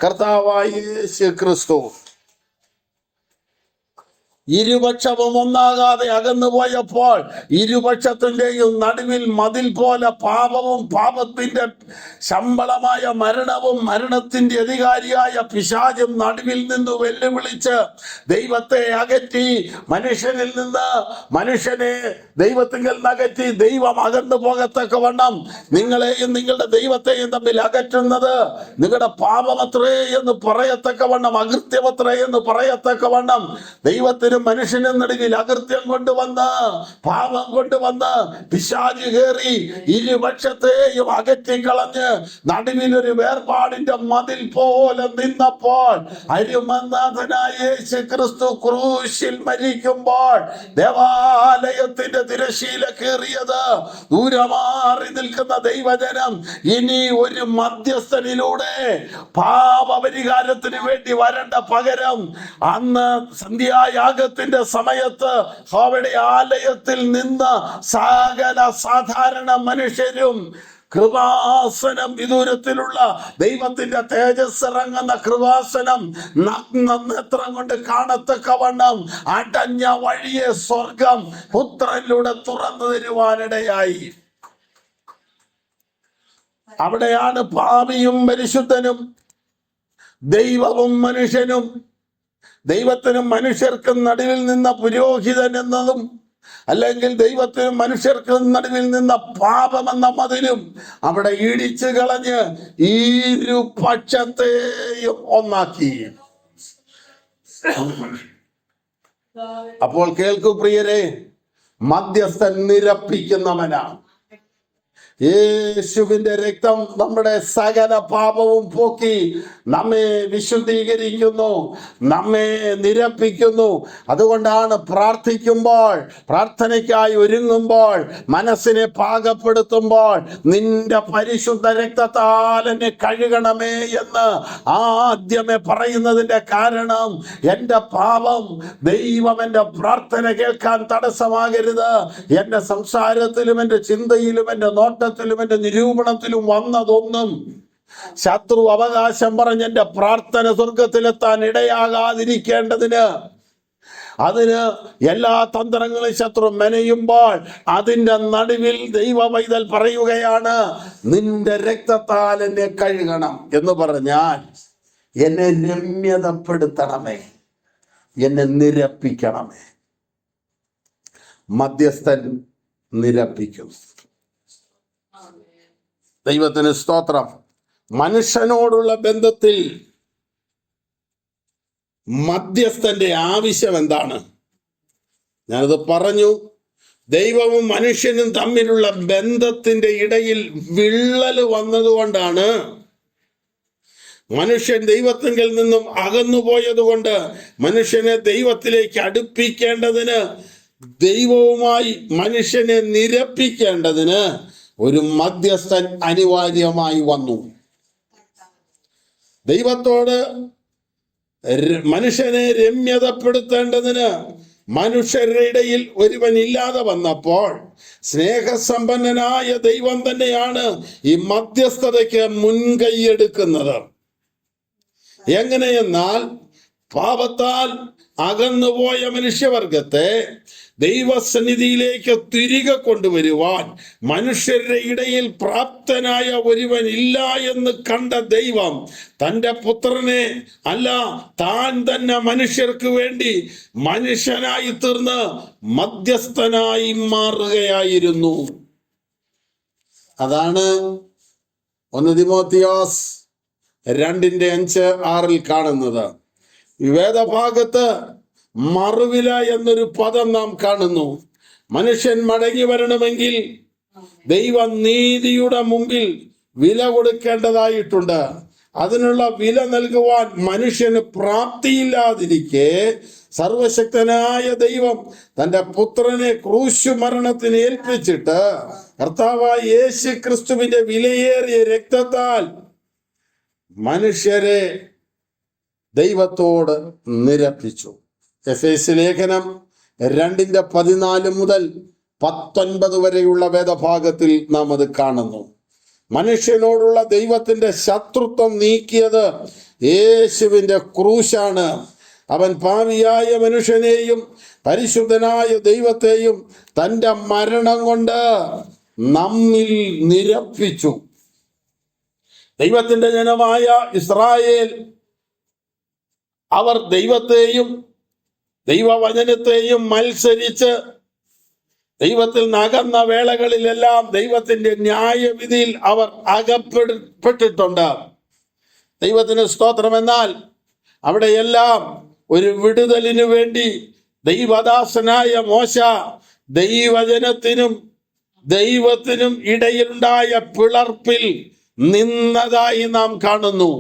കർത്താവായ യേശു ക്രിസ്തു. ഇരുപക്ഷവും ഒന്നാകാതെ അകന്നുപോയപ്പോൾ ഇരുപക്ഷത്തിൻ്റെയും നടുവിൽ മതിൽ പോലെ പാപവും പാപത്തിൻ്റെ ശമ്പളമായ മരണവും മരണത്തിൻ്റെ അധികാരിയായ പിശാചും നടുവിൽ നിന്ന് വെല്ലുവിളിച്ച് ദൈവത്തെ അകറ്റി, മനുഷ്യനിൽ നിന്ന് മനുഷ്യനെ ദൈവത്തിങ്കൽ അകറ്റി ദൈവം അകന്നു പോകത്തക്കവണ്ണം നിങ്ങളെയും നിങ്ങളുടെ ദൈവത്തെയും തമ്മിൽ അകറ്റുന്നത് നിങ്ങളുടെ പാപമത്രേ എന്ന് പറയത്തക്കവണ്ണം, അകൃത്യമത്രേ എന്ന് പറയത്തക്കവണ്ണം ദൈവത്തിന് ദൈവത്തിനും മനുഷ്യനും നടുവിൽ അകൃത്യം കൊണ്ടുവന്ന്, പാപം കൊണ്ടുവന്ന്, പിശാച് കയറി ഇരുപക്ഷത്തെയും അകറ്റിക്കളഞ്ഞ് നടുവിലൊരു വേർപാടിന്റെ മതിൽ പോലെ നിന്നപ്പോൾ, അരുമനാഥനായ യേശു ക്രിസ്തു ക്രൂശിൽ മരിക്കുമ്പോൾ ദേവാലയത്തിന്റെ തിരശീല കീറിയത്. ദൂരമാറി നിൽക്കുന്ന ദൈവജനം ഇനി ഒരു മധ്യസ്ഥനിലൂടെ പാപപരിഹാരത്തിന് വേണ്ടി വരേണ്ട പകരം, അന്ന് സന്ധ്യായാഗത്തിന്റെ സമയത്ത് അവിടെ ആലയത്തിൽ നിന്ന് സകല സാധാരണ മനുഷ്യരും കൃപാസനം, വിദൂരത്തിലുള്ള ദൈവത്തിന്റെ തേജസ് ഇറങ്ങുന്ന കൃപാസനം നേത്രം കൊണ്ട് കാണത്തക്കവണ്ണം അടഞ്ഞ വഴിയെ സ്വർഗം പുത്രനിലൂടെ തുറന്നു തരുവാനിടയായി. അവിടെയാണ് പാപിയും പരിശുദ്ധനും, ദൈവവും മനുഷ്യനും, ദൈവത്തിനും മനുഷ്യർക്കും നടുവിൽ നിന്ന പുരോഹിതൻ എന്നതും, അല്ലെങ്കിൽ ദൈവത്തിനും മനുഷ്യർക്കും നടുവിൽ നിന്ന പാപമെന്ന മതിലും അവിടെ ഇടിച്ചു കളഞ്ഞ് ഇരുപക്ഷത്തെയും ഒന്നാക്കി. അപ്പോൾ കേൾക്കൂ പ്രിയരെ, മധ്യസ്ഥൻ നിരപ്പിക്കുന്നവനാണ്. യേശുവിന്റെ രക്തം നമ്മുടെ സകല പാപവും പോക്കി നമ്മെ വിശുദ്ധീകരിക്കുന്നു, നമ്മെ നിരപ്പിക്കുന്നു. അതുകൊണ്ടാണ് പ്രാർത്ഥിക്കുമ്പോൾ, പ്രാർത്ഥനയ്ക്കായി ഒരുങ്ങുമ്പോൾ, മനസ്സിനെ പാകപ്പെടുത്തുമ്പോൾ നിന്റെ പരിശുദ്ധ രക്തത്താൽ എന്നെ കഴുകണമേ എന്ന് ആദ്യമേ പറയുന്നതിന്റെ കാരണം, എൻ്റെ പാപം ദൈവം എൻ്റെ പ്രാർത്ഥന കേൾക്കാൻ തടസ്സമാകരുത്. എൻ്റെ സംസാരത്തിലും എൻ്റെ ചിന്തയിലും എൻ്റെ നോട്ടത്തിലും എന്റെ നിരൂപണത്തിലും വന്നതൊന്നും ശത്രു അവകാശം പറഞ്ഞ് എന്റെ പ്രാർത്ഥന സ്വർഗത്തിലെത്താൻ ഇടയാകാതിരിക്കേണ്ടതിന്, അതിന് എല്ലാ തന്ത്രങ്ങളും ശത്രു മെനയുമ്പോൾ അതിന്റെ നടുവിൽ ദൈവ പൈതൽ പറയുകയാണ്, നിന്റെ രക്തത്താൽ എന്നെ കഴുകണം എന്ന് പറഞ്ഞാൽ എന്നെ രമ്യതപ്പെടുത്തണമേ, എന്നെ നിരപ്പിക്കണമേ. മധ്യസ്ഥൻ നിരപ്പിക്കും. ദൈവത്തിന് സ്തോത്രം. മനുഷ്യനോടുള്ള ബന്ധത്തിൽ മധ്യസ്ഥന്റെ ആവശ്യം എന്താണ്? ഞാനത് പറഞ്ഞു. ദൈവവും മനുഷ്യനും തമ്മിലുള്ള ബന്ധത്തിന്റെ ഇടയിൽ വിള്ളൽ വന്നതുകൊണ്ടാണ്, മനുഷ്യൻ ദൈവത്തിങ്കിൽ നിന്നും അകന്നുപോയതുകൊണ്ട് മനുഷ്യനെ ദൈവത്തിലേക്ക് അടുപ്പിക്കേണ്ടതിന്, ദൈവവുമായി മനുഷ്യനെ നിരപ്പിക്കേണ്ടതിന് ഒരു മധ്യസ്ഥൻ അനിവാര്യമായി വന്നു. ദൈവത്തോട് മനുഷ്യനെ രമ്യതപ്പെടുത്തേണ്ടതിന് മനുഷ്യരുടെ ഇടയിൽ ഒരുവൻ ഇല്ലാതെ വന്നപ്പോൾ സ്നേഹസമ്പന്നനായ ദൈവം തന്നെയാണ് ഈ മധ്യസ്ഥതയ്ക്ക് മുൻകൈയെടുക്കുന്നത്. എങ്ങനെയെന്നാൽ, പാപത്താൽ അകന്നുപോയ മനുഷ്യവർഗത്തെ ദൈവസന്നിധിയിലേക്ക് തിരികെ കൊണ്ടുവരുവാൻ മനുഷ്യരുടെ ഇടയിൽ പ്രാപ്തനായ ഒരുവൻ ഇല്ല എന്ന് കണ്ട ദൈവം തൻ്റെ പുത്രനെ, അല്ല താൻ തന്നെ മനുഷ്യർക്ക് വേണ്ടി മനുഷ്യനായി തീർന്ന് മധ്യസ്ഥനായി മാറുകയായിരുന്നു. അതാണ് 1 തിമോത്തിയോസ് 2:5-6 കാണുന്നത്. വേദഭാഗത്ത് മറുവില എന്നൊരു പദം നാം കാണുന്നു. മനുഷ്യൻ മടങ്ങി വരണമെങ്കിൽ ദൈവനീതിയുടെ മുമ്പിൽ വില കൊടുക്കേണ്ടതായിട്ടുണ്ട്. അതിനുള്ള വില നൽകുവാൻ മനുഷ്യന് പ്രാപ്തിയില്ലാതിരിക്കെ സർവശക്തനായ ദൈവം തന്റെ പുത്രനെ ക്രൂശു മരണത്തിന് ഏൽപ്പിച്ചിട്ട് കർത്താവായ യേശു ക്രിസ്തുവിന്റെ വിലയേറിയ രക്തത്താൽ മനുഷ്യരെ ദൈവത്തോട് നിരപ്പിച്ചു. എഫേസ്യ ലേഖനം 2:14 മുതൽ 19 വരെയുള്ള വേദഭാഗത്തിൽ നാം അത് കാണുന്നു. മനുഷ്യനോടുള്ള ദൈവത്തിന്റെ ശത്രുത്വം നീക്കിയത് യേശുവിന്റെ ക്രൂശാണ്. അവൻ പാപിയായ മനുഷ്യനെയും പരിശുദ്ധനായ ദൈവത്തെയും തന്റെ മരണം കൊണ്ട് നമ്മിൽ നിരപ്പിച്ചു. ദൈവത്തിന്റെ ജനമായ ഇസ്രായേൽ, അവർ ദൈവത്തെയും ദൈവവചനത്തെയും മത്സരിച്ച് ദൈവത്തിൽ നകന്ന വേളകളിലെല്ലാം ദൈവത്തിന്റെ ന്യായവിധിയിൽ അവർ അകപ്പെട്ടിട്ടുണ്ട്. ദൈവത്തിന് സ്തോത്രം. എന്നാൽ അവിടെയെല്ലാം ഒരു വിടുതലിനു വേണ്ടി ദൈവദാസനായ മോശ ദൈവജനത്തിനും ദൈവത്തിനും ഇടയിലുണ്ടായ പിളർപ്പിൽ നിന്നതായി നാം കാണുന്നു.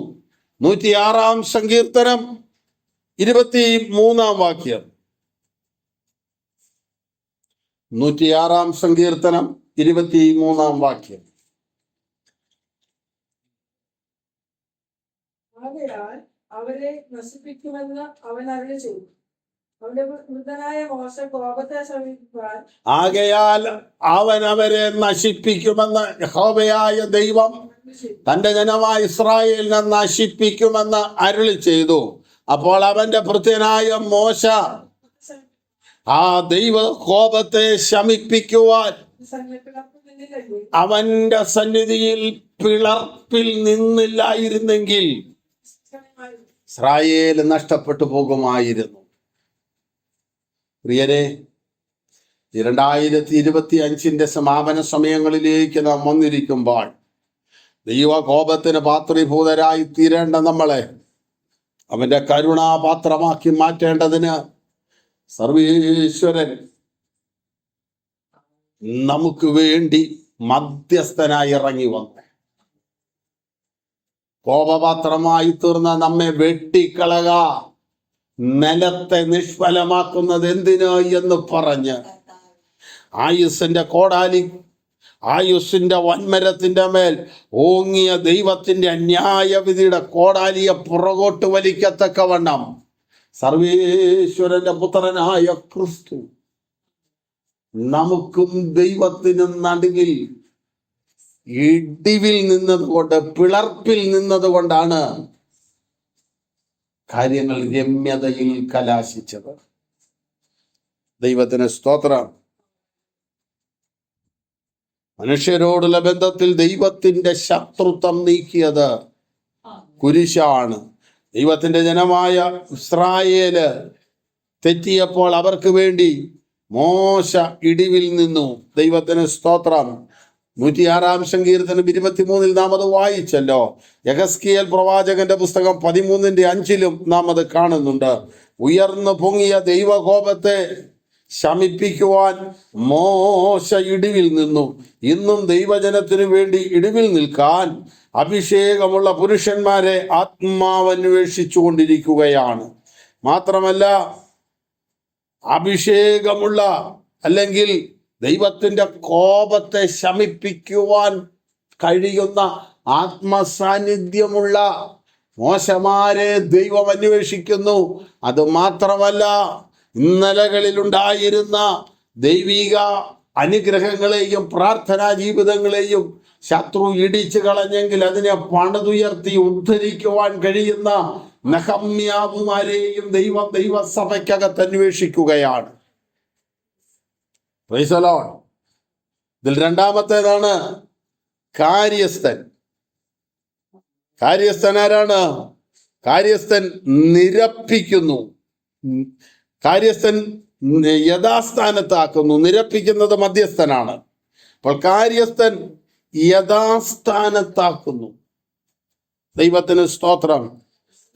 106 സങ്കീർത്തനം 23 വാക്യം. 106 സങ്കീർത്തനം 23 വാക്യം. ആകയാൽ അവരെ നശിപ്പിക്കുമെന്ന് അവൻ അരുളിച്ചെയ്തു. അവന്റെ വൃദ്ധനായ മോശ കോപത്തെ ശമിപ്പിക്കുവാൻ ആകയാൽ അവൻ അവരെ നശിപ്പിക്കുമെന്ന് യഹോവയായ ദൈവം തന്റെ ജനമായ ഇസ്രായേലിനെ നശിപ്പിക്കുമെന്ന് അരുളി ചെയ്തു. അപ്പോൾ അവന്റെ ഭൃത്യനായ മോശ ആ ദൈവ കോപത്തെ ശമിപ്പിക്കുവാൻ അവന്റെ സന്നിധിയിൽ പിളർപ്പിൽ നിന്നില്ലായിരുന്നെങ്കിൽ ഇസ്രായേൽ നഷ്ടപ്പെട്ടു പോകുമായിരുന്നു. പ്രിയരെ, 2025 സമാപന സമയങ്ങളിലേക്ക് നാം വന്നിരിക്കുമ്പോൾ ദൈവകോപത്തിന് പാത്രീഭൂതരായി തീരേണ്ട നമ്മളെ അവന്റെ കരുണാപാത്രമാക്കി മാറ്റേണ്ടതിന് സർവീശ്വരൻ നമുക്ക് വേണ്ടി മധ്യസ്ഥനായി ഇറങ്ങി വന്നു. കോപപാത്രമായി തീർന്ന നമ്മെ വെട്ടിക്കളക, നിലത്തെ നിഷ്ഫലമാക്കുന്നത് എന്തിന് എന്ന് പറഞ്ഞ് ആയുസ്സിന്റെ കോടാലി, ആയുസ്സിന്റെ വൻമരത്തിന്റെ മേൽ ഓങ്ങിയ ദൈവത്തിന്റെ ന്യായവിധിയുടെ കോടാലിയെ പുറകോട്ട് വലിക്കത്തക്കവണ്ണം സർവേശ്വരന്റെ പുത്രനായ ക്രിസ്തു നമുക്കും ദൈവത്തിനും നടുവിൽ ഇടിവിൽ നിന്നതുകൊണ്ട്, പിളർപ്പിൽ നിന്നതുകൊണ്ടാണ് കാര്യങ്ങൾ രമ്യതയിൽ കലാശിച്ചത്. ദൈവത്തിന് സ്തോത്രം. മനുഷ്യരോടുള്ള ബന്ധത്തിൽ ദൈവത്തിന്റെ ശത്രുത്വം നീക്കിയത് കുരിശാണ്. ദൈവത്തിന്റെ ജനമായ ഇസ്രായേല് തെറ്റിയപ്പോൾ അവർക്ക് വേണ്ടി മോശ ഇടിവിൽ നിന്നു. ദൈവത്തിന് സ്തോത്രം. 106 സങ്കീർത്തനം 23 നാം അത് വായിച്ചല്ലോ. യെഹെസ്കേൽ പ്രവാചകന്റെ പുസ്തകം 13:5 നാം അത് കാണുന്നുണ്ട്. ഉയർന്നു പൊങ്ങിയ ദൈവകോപത്തെ ശമിപ്പിക്കുവാൻ മോശ ഇടിവിൽ നിന്നു. ഇന്നും ദൈവജനത്തിനു വേണ്ടി ഇടിവിൽ നിൽക്കാൻ അഭിഷേകമുള്ള പുരുഷന്മാരെ ആത്മാവ് അന്വേഷിച്ചു കൊണ്ടിരിക്കുകയാണ്. മാത്രമല്ല, അഭിഷേകമുള്ള അല്ലെങ്കിൽ ദൈവത്തിന്റെ കോപത്തെ ശമിപ്പിക്കുവാൻ കഴിയുന്ന ആത്മസാന്നിധ്യമുള്ള മോശമാരെ ദൈവം അന്വേഷിക്കുന്നു. അത് മാത്രമല്ല, ഇന്നലകളിലുണ്ടായിരുന്ന ദൈവിക അനുഗ്രഹങ്ങളെയും പ്രാർത്ഥനാ ജീവിതങ്ങളെയും ശത്രു ഇടിച്ചു കളഞ്ഞെങ്കിൽ അതിനെ പണിതുയർത്തി ഉദ്ധരിക്കുവാൻ കഴിയുന്ന നെഹമ്യാവുമാരെയും ദൈവസഭയ്ക്കകത്ത് അന്വേഷിക്കുകയാണ്. Praise the Lord. ഇതിൽ രണ്ടാമത്തേതാണ് കാര്യസ്ഥൻ. കാര്യസ്ഥൻ ആരാണ്? കാര്യസ്ഥൻ നിരപ്പിക്കുന്നു. കാര്യസ്ഥൻ യഥാസ്ഥാനത്താക്കുന്നു. നിരപ്പിക്കുന്നത് മധ്യസ്ഥനാണ്. അപ്പോൾ കാര്യസ്ഥൻ യഥാസ്ഥാനത്താക്കുന്നു. ദൈവത്തിന് സ്തോത്രം.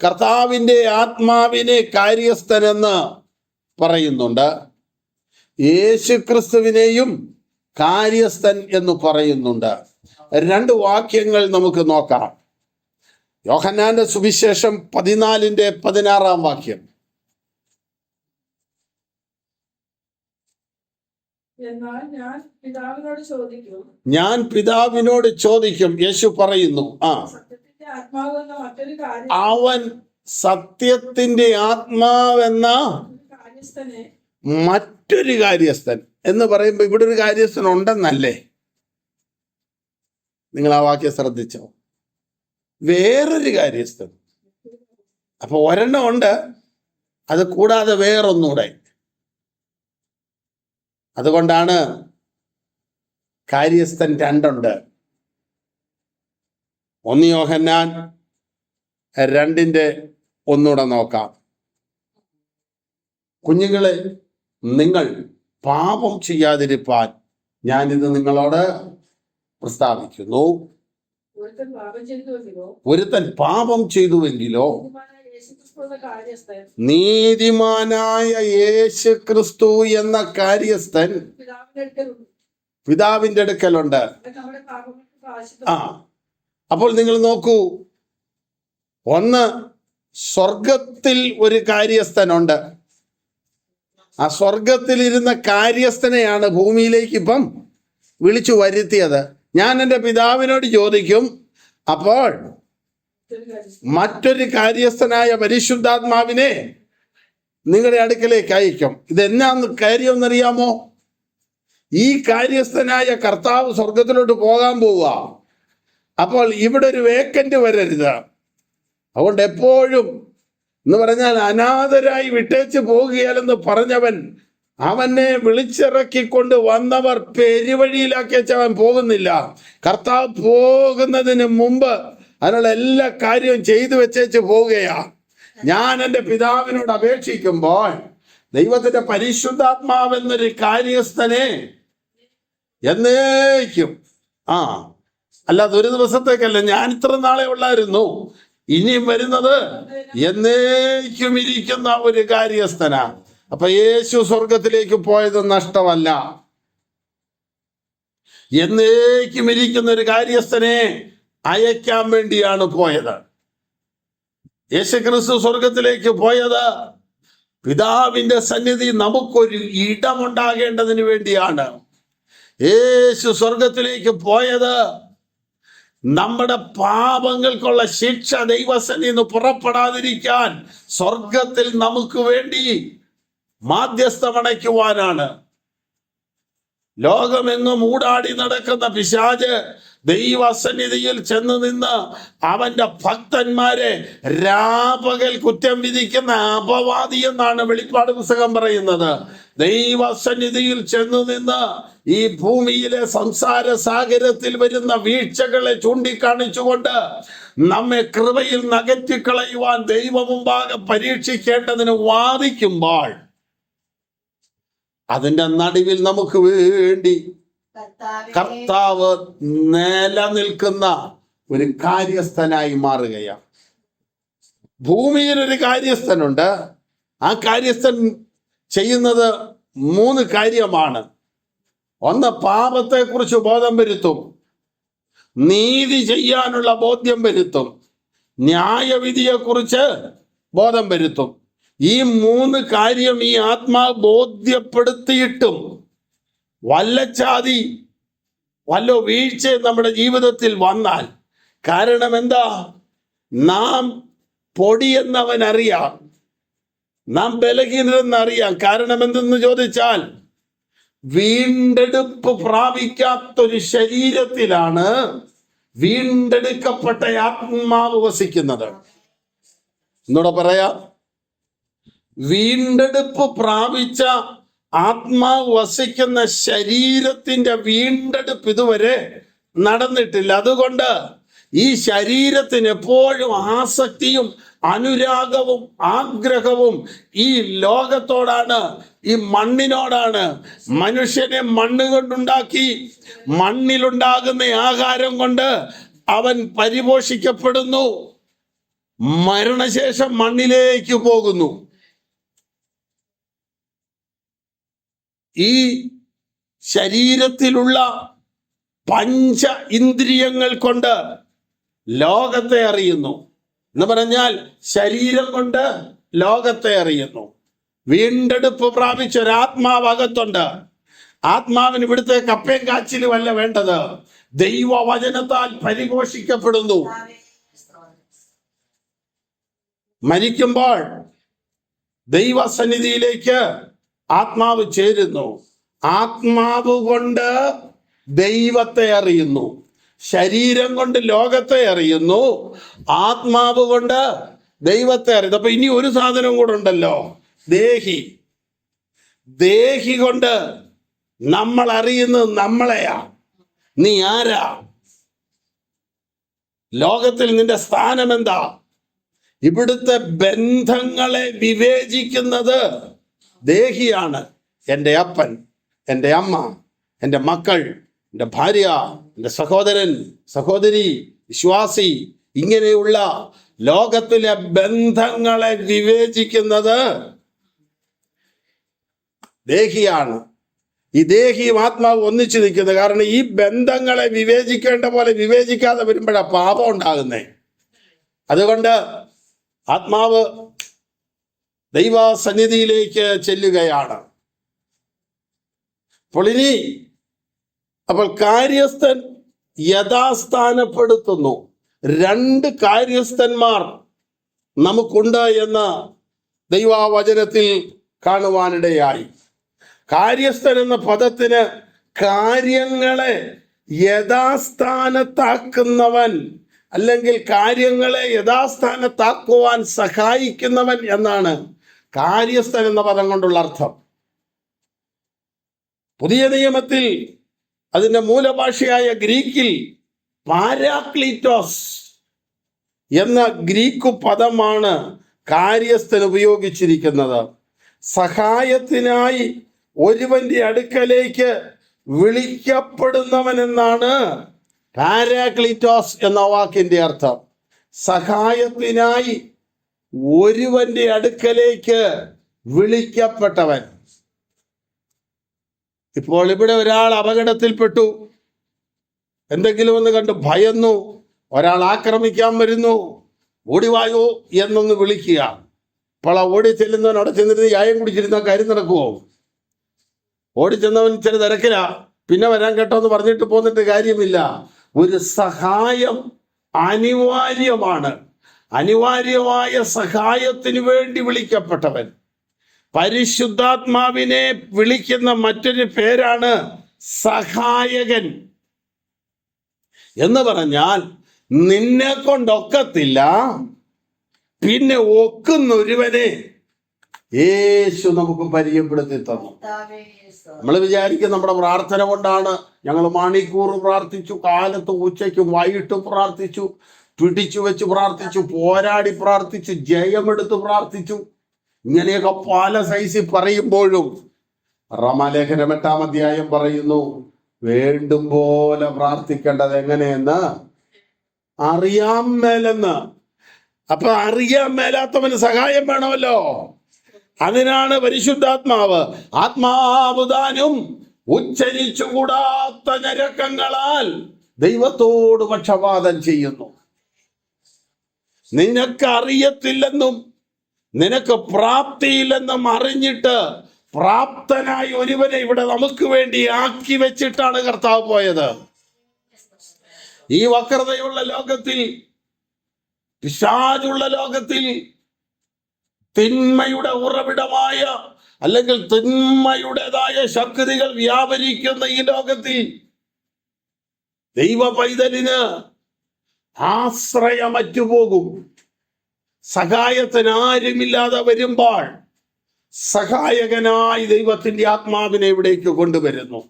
കർത്താവിന്റെ ആത്മാവിനെ കാര്യസ്ഥൻ എന്ന് പറയുന്നുണ്ട്. യേശുക്രിസ്തുവിനെയും കാര്യസ്ഥൻ എന്ന് പറയുന്നുണ്ട്. 2 വാക്യങ്ങൾ നമുക്ക് നോക്കാം. യോഹന്നാന്റെ സുവിശേഷം 14:16 വാക്യം. എന്നാൽ ഞാൻ പിതാവിനോട് ചോദിക്കും. യേശു പറയുന്നു, അവൻ സത്യത്തിന്റെ ആത്മാവെന്ന മറ്റൊരു കാര്യസ്ഥൻ എന്ന് പറയുമ്പോൾ ഇവിടെ ഒരു കാര്യസ്ഥൻ ഉണ്ടെന്നല്ലേ? നിങ്ങൾ ആ വാക്യം ശ്രദ്ധിച്ചോ? വേറൊരു കാര്യസ്ഥൻ. അപ്പൊ ഒരെണ്ണം ഉണ്ട്, അത് കൂടാതെ വേറൊന്നുകൂടെ. അതുകൊണ്ടാണ് കാര്യസ്ഥൻ 2 ഉണ്ട്. 1 യോഹന്നാൻ 2:1 നോക്കാം. കുഞ്ഞുങ്ങളെ, നിങ്ങൾ പാപം ചെയ്യാതിരിപ്പാൻ ഞാനിത് നിങ്ങളോട് പ്രസ്താവിക്കുന്നു. ഒരുത്തൻ പാപം ചെയ്തുവെങ്കിലോ ഉള്ള കാര്യസ്ഥൻ നീതിമാനായ യേശു ക്രിസ്തു എന്ന കാര്യസ്ഥൻ പിതാവിന്റെ അടുക്കലുണ്ട്. പിതാവിന്റെ അടുക്കലുണ്ട്. അവൻ നമ്മുടെ പാപങ്ങൾക്ക് പ്രായശ്ചിത്തം ആ, അപ്പോൾ നിങ്ങൾ നോക്കൂ, ഒന്ന്, സ്വർഗത്തിൽ ഒരു കാര്യസ്ഥനുണ്ട്. ആ സ്വർഗത്തിൽ ഇരുന്ന കാര്യസ്ഥനെയാണ് ഭൂമിയിലേക്ക് ഇപ്പം വിളിച്ചു വരുത്തിയത്. ഞാൻ എൻ്റെ പിതാവിനോട് ചോദിക്കും, അപ്പോൾ മറ്റൊരു കാര്യസ്ഥനായ പരിശുദ്ധാത്മാവിനെ നിങ്ങളുടെ അടുക്കലേക്ക് അയക്കും. ഇതെന്നാന്ന് കാര്യം എന്നറിയാമോ? ഈ കാര്യസ്ഥനായ കർത്താവ് സ്വർഗത്തിലോട്ട് പോകാൻ പോവുക. അപ്പോൾ ഇവിടെ ഒരു വേക്കന്റ് വരരുത്. അതുകൊണ്ട് എപ്പോഴും എന്ന് പറഞ്ഞാൽ അനാഥരായി വിട്ടേച്ച് പോകുകയല്ലെന്ന് പറഞ്ഞവൻ, അവനെ വിളിച്ചിറക്കിക്കൊണ്ട് വന്നവർ പെരുവഴിയിലാക്കി വെച്ചവൻ പോകുന്നില്ല. കർത്താവ് പോകുന്നതിന് മുമ്പ് അതിനുള്ള എല്ലാ കാര്യവും ചെയ്തു വെച്ചേച്ച് പോവുകയാ. ഞാൻ എൻ്റെ പിതാവിനോട് അപേക്ഷിക്കുമ്പോൾ ദൈവത്തിന്റെ പരിശുദ്ധാത്മാവെന്നൊരു കാര്യസ്ഥനെ എന്നേക്കും, അല്ലാതെ ഒരു ദിവസത്തേക്കല്ല, ഞാൻ ഇത്ര നാളെ ഉള്ളായിരുന്നു, ഇനിയും വരുന്നത് എന്നേക്കും ഇരിക്കുന്ന ഒരു കാര്യസ്ഥനാ. അപ്പൊ യേശു സ്വർഗത്തിലേക്ക് പോയത് നഷ്ടമല്ല. എന്നേക്കും ഇരിക്കുന്ന ഒരു കാര്യസ്ഥനെ അയക്കാൻ വേണ്ടിയാണ് പോയത്. യേശു ക്രിസ്തു സ്വർഗത്തിലേക്ക് പോയത് പിതാവിന്റെ സന്നിധി നമുക്കൊരു ഇടമുണ്ടാകേണ്ടതിന് വേണ്ടിയാണ്. യേശു സ്വർഗത്തിലേക്ക് പോയത് നമ്മുടെ പാപങ്ങൾക്കുള്ള ശിക്ഷ ദൈവസന്നിധിയിൽ നിന്ന് പുറപ്പെടാതിരിക്കാൻ സ്വർഗത്തിൽ നമുക്ക് വേണ്ടി മാധ്യസ്ഥമണയ്ക്കുവാനാണ്. ലോകമെങ്ങും ഊടാടി നടക്കുന്ന പിശാച് ദൈവസന്നിധിയിൽ ചെന്ന് നിന്ന് അവന്റെ ഭക്തന്മാരെ രാപകൽ കുറ്റം വിധിക്കുന്ന അപവാദി എന്നാണ് വെളിപ്പാട് പുസ്തകം പറയുന്നത്. ദൈവസന്നിധിയിൽ ചെന്ന് നിന്ന് ഈ ഭൂമിയിലെ സംസാര സാഗരത്തിൽ വരുന്ന വീഴ്ചകളെ ചൂണ്ടിക്കാണിച്ചുകൊണ്ട് നമ്മെ കൃപയിൽ നകറ്റിക്കളയുവാൻ ദൈവമുമ്പാകെ പരീക്ഷിക്കേണ്ടതിന് വാദിക്കുമ്പോൾ അതിന്റെ നടുവിൽ നമുക്ക് വേണ്ടി കർത്താവ് നിലനിൽക്കുന്ന ഒരു കാര്യസ്ഥനായി മാറുകയാണ്. ഭൂമിയിൽ ഒരു കാര്യസ്ഥനുണ്ട്. ആ കാര്യസ്ഥൻ ചെയ്യുന്നത് 3 കാര്യമാണ്. ഒന്ന്, പാപത്തെക്കുറിച്ച് ബോധം വരുത്തും. നീതി ചെയ്യാനുള്ള ബോധ്യം വരുത്തും. ന്യായവിധിയെക്കുറിച്ച് ബോധം വരുത്തും. ഈ 3 കാര്യം ഈ ആത്മാവ് ബോധ്യപ്പെടുത്തിയിട്ടും വല്ല വീഴ്ച നമ്മുടെ ജീവിതത്തിൽ വന്നാൽ, കാരണം എന്താ? നാം പൊടിയെന്നവനറിയാം, നാം ബലഹീനരെന്നറിയാം. കാരണം എന്തെന്ന് ചോദിച്ചാൽ, വീണ്ടെടുപ്പ് പ്രാപിക്കാത്തൊരു ശരീരത്തിലാണ് വീണ്ടെടുക്കപ്പെട്ട ആത്മാവ് വസിക്കുന്നത്. എന്നോട് പറയാം, വീണ്ടെടുപ്പ് പ്രാപിച്ച ആത്മാവ് വസിക്കുന്ന ശരീരത്തിന്റെ വീണ്ടെടുപ്പ് ഇതുവരെ നടന്നിട്ടില്ല. അതുകൊണ്ട് ഈ ശരീരത്തിന് എപ്പോഴും ആസക്തിയും അനുരാഗവും ആഗ്രഹവും ഈ ലോകത്തോടാണ്, ഈ മണ്ണിനോടാണ്. മനുഷ്യനെ മണ്ണ് കൊണ്ടുണ്ടാക്കി, മണ്ണിലുണ്ടാകുന്ന ആഹാരം കൊണ്ട് അവൻ പരിപോഷിക്കപ്പെടുന്നു, മരണശേഷം മണ്ണിലേക്ക് പോകുന്നു. ഈ ശരീരത്തിലുള്ള 5 ഇന്ദ്രിയങ്ങൾ കൊണ്ട് ലോകത്തെ അറിയുന്നു എന്ന് പറഞ്ഞാൽ ശരീരം കൊണ്ട് ലോകത്തെ അറിയുന്നു. വീണ്ടെടുപ്പ് പ്രാപിച്ച ഒരാത്മാവ് അകത്തുണ്ട്. ആത്മാവിന് ഇവിടുത്തെ കപ്പയും കാച്ചിലും അല്ല വേണ്ടത്, ദൈവവചനത്താൽ പരിപോഷിക്കപ്പെടുന്നു. മരിക്കുമ്പോൾ ദൈവസന്നിധിയിലേക്ക് ആത്മാവ് ചേരുന്നു. ആത്മാവ് കൊണ്ട് ദൈവത്തെ അറിയുന്നു. ശരീരം കൊണ്ട് ലോകത്തെ അറിയുന്നു, ആത്മാവ് കൊണ്ട് ദൈവത്തെ അറിയുന്നു. അപ്പൊ ഇനി ഒരു സാധനം കൂടെ ഉണ്ടല്ലോ, ദേഹി കൊണ്ട് നമ്മൾ അറിയുന്നത് നമ്മളെയാ. നീ ആരാ? ലോകത്തിൽ നിന്റെ സ്ഥാനം എന്താ? ഇവിടുത്തെ ബന്ധങ്ങളെ വിവേചിക്കുന്നത് ദേഹിയാണ്. എൻ്റെ അപ്പൻ, എൻ്റെ അമ്മ, എൻ്റെ മക്കൾ, എൻ്റെ ഭാര്യ, എൻ്റെ സഹോദരൻ, സഹോദരി, വിശ്വാസി, ഇങ്ങനെയുള്ള ലോകത്തിലെ ബന്ധങ്ങളെ വിവേചിക്കുന്നത് ദേഹിയാണ്. ഈ ദേഹിയും ആത്മാവ് ഒന്നിച്ചു നിൽക്കുന്നത്. കാരണം ഈ ബന്ധങ്ങളെ വിവേചിക്കേണ്ട പോലെ വിവേചിക്കാതെ വരുമ്പോഴാണ് പാപം ഉണ്ടാകുന്നേ. അതുകൊണ്ട് ആത്മാവ് ദൈവസന്നിധിയിലേക്ക് ചെല്ലുകയാണ്. അപ്പോൾ കാര്യസ്ഥൻ യഥാസ്ഥാനപ്പെടുത്തുന്നു. രണ്ട് കാര്യസ്ഥന്മാർ നമുക്കുണ്ട് എന്ന് ദൈവവചനത്തിൽ കാണുവാനിടയായി. കാര്യസ്ഥൻ എന്ന പദത്തിന് കാര്യങ്ങളെ യഥാസ്ഥാനത്താക്കുന്നവൻ, അല്ലെങ്കിൽ കാര്യങ്ങളെ യഥാസ്ഥാനത്താക്കുവാൻ സഹായിക്കുന്നവൻ എന്നാണ് കാര്യസ്ഥൻ എന്ന പദം കൊണ്ടുള്ള അർത്ഥം. പുതിയ നിയമത്തിൽ അതിൻ്റെ മൂലഭാഷയായ ഗ്രീക്കിൽ പാരാക്ലീറ്റോസ് എന്ന ഗ്രീക്ക് പദമാണ് കാര്യസ്ഥൻ ഉപയോഗിച്ചിരിക്കുന്നത്. സഹായത്തിനായി ഒരുവന്റെ അടുക്കലേക്ക് വിളിക്കപ്പെടുന്നവൻ എന്നാണ് പാരാക്ലീറ്റോസ് എന്ന വാക്കിന്റെ അർത്ഥം. സഹായത്തിനായി ഒരുവന്റെ അടുക്കലേക്ക് വിളിക്കപ്പെട്ടവൻ. ഇപ്പോൾ ഇവിടെ ഒരാൾ അപകടത്തിൽപ്പെട്ടു, എന്തെങ്കിലും ഒന്ന് കണ്ട് ഭയന്നു, ഒരാൾ ആക്രമിക്കാൻ വരുന്നു, ഓടിവായോ എന്നൊന്ന് വിളിക്കുക. അപ്പോൾ ആ ഓടി ചെല്ലുന്നവൻ അവിടെ ചെന്നിരുന്ന് ചായം കുടിച്ചിരുന്ന കാര്യം നടക്കുമോ? ഓടിച്ചെന്നവൻ ചില തിരക്കില, പിന്നെ വരാൻ കേട്ടോ എന്ന് പറഞ്ഞിട്ട് പോന്നിട്ട് കാര്യമില്ല. ഒരു സഹായം അനിവാര്യമാണ്. അനിവാര്യമായ സഹായത്തിന് വേണ്ടി വിളിക്കപ്പെട്ടവൻ. പരിശുദ്ധാത്മാവിനെ വിളിക്കുന്ന മറ്റൊരു പേരാണ് സഹായകൻ. എന്ന് പറഞ്ഞാൽ നിന്നെ കൊണ്ടൊക്കത്തില്ല, പിന്നെ ഒക്കുന്നൊരുവനെ യേശു നമുക്ക് പരിചയപ്പെടുത്തി തന്നു. നമ്മൾ വിചാരിക്കും നമ്മുടെ പ്രാർത്ഥന കൊണ്ടാണ്. ഞങ്ങൾ മണിക്കൂർ പ്രാർത്ഥിച്ചു, കാലത്ത് ഉച്ചയ്ക്കും വൈകിട്ടും പ്രാർത്ഥിച്ചു, പിടിച്ചു വെച്ച് പ്രാർത്ഥിച്ചു, പോരാടി പ്രാർത്ഥിച്ചു, ജയമെടുത്ത് പ്രാർത്ഥിച്ചു. ഇങ്ങനെയൊക്കെ പല സൈസിൽ പറയുമ്പോഴും റോമാലേഖനം 8-ാം അധ്യായം പറയുന്നു, വേണ്ടും പോലെ പ്രാർത്ഥിക്കേണ്ടത് എങ്ങനെയെന്ന് അറിയാൻ മേലെന്ന്. അപ്പൊ അറിയാൻ മേലാത്തവന് സഹായം വേണമല്ലോ. അതിനാണ് പരിശുദ്ധാത്മാവ്. ആത്മാവ് താനും ഉച്ചരിച്ചുകൂടാത്ത ഞരക്കങ്ങളാൽ ദൈവത്തോട് പക്ഷപാതം ചെയ്യുന്നു. നിനക്ക് അറിയത്തില്ലെന്നും നിനക്ക് പ്രാപ്തിയില്ലെന്നും അറിഞ്ഞിട്ട് പ്രാപ്തനായ ഒരുവനെ ഇവിടെ നമുക്ക് വേണ്ടി ആക്കി വെച്ചിട്ടാണ് കർത്താവ് പോയത്. ഈ വക്രതയുള്ള ലോകത്തിൽ, പിശാചുള്ള ലോകത്തിൽ, തിന്മയുടെ ഉറവിടമായ അല്ലെങ്കിൽ തിന്മയുടേതായ ശക്തികൾ വ്യാപരിക്കുന്ന ഈ ലോകത്തിൽ ദൈവ പൈതലിന് ആശ്രയമറ്റുപോകും. സഹായത്തിന് ആരുമില്ലാതെ വരുമ്പോൾ സഹായകനായി ദൈവത്തിന്റെ ആത്മാവിനെ ഇവിടേക്ക് കൊണ്ടുവരുന്നു.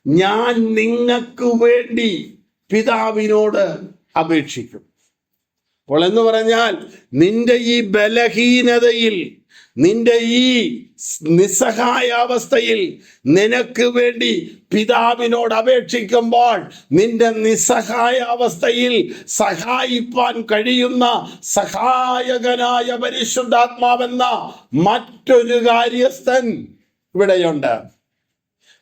ഞാൻ നിങ്ങൾക്ക് വേണ്ടി പിതാവിനോട് അപേക്ഷിക്കും. അപ്പോൾ എന്ന് പറഞ്ഞാൽ നിന്റെ ഈ ബലഹീനതയിൽ, നിന്റെ ഈ നിസ്സഹായാവസ്ഥയിൽ നിനക്ക് വേണ്ടി പിതാവിനോട് അപേക്ഷിക്കുമ്പോൾ നിന്റെ നിസ്സഹായാവസ്ഥയിൽ സഹായിപ്പാൻ കഴിയുന്ന സഹായകനായ പരിശുദ്ധാത്മാവെന്ന മറ്റൊരു കാര്യസ്ഥൻ ഇവിടെയുണ്ട്.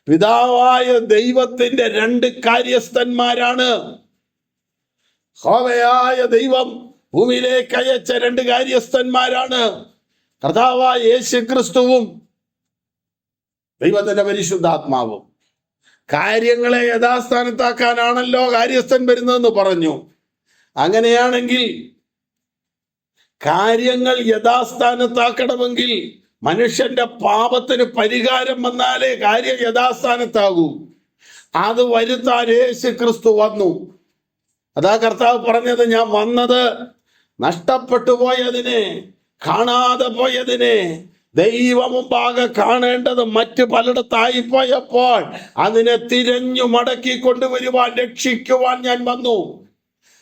പിതാവായ ദൈവത്തിന്റെ രണ്ട് കാര്യസ്ഥന്മാരാണ്. യഹോവയായ ദൈവം ഭൂമിയിലേക്ക് അയച്ച രണ്ട് കാര്യസ്ഥന്മാരാണ് കർത്താവായ യേശുക്രിസ്തുവും ദൈവത്തിന്റെ പരിശുദ്ധാത്മാവും. കാര്യങ്ങളെ യഥാസ്ഥാനത്താക്കാനാണല്ലോ കാര്യസ്ഥൻ വരുന്നതെന്ന് പറഞ്ഞു. അങ്ങനെയാണെങ്കിൽ കാര്യങ്ങൾ യഥാസ്ഥാനത്താക്കണമെങ്കിൽ മനുഷ്യന്റെ പാപത്തിന് പരിഹാരം വന്നാലേ കാര്യം യഥാസ്ഥാനത്താകൂ. അത് വരുത്താൻ യേശുക്രിസ്തു വന്നു. അതാ കർത്താവ് പറഞ്ഞത്, ഞാൻ വന്നത് നഷ്ടപ്പെട്ടു പോയതിനെ, കാണാതെ പോയതിനെ, ദൈവമുമ്പാകെ കാണേണ്ടത് മറ്റു പലയിടത്തായി പോയപ്പോൾ അതിനെ തിരഞ്ഞു മടക്കി കൊണ്ടുവരുവാൻ, രക്ഷിക്കുവാൻ ഞാൻ വന്നു.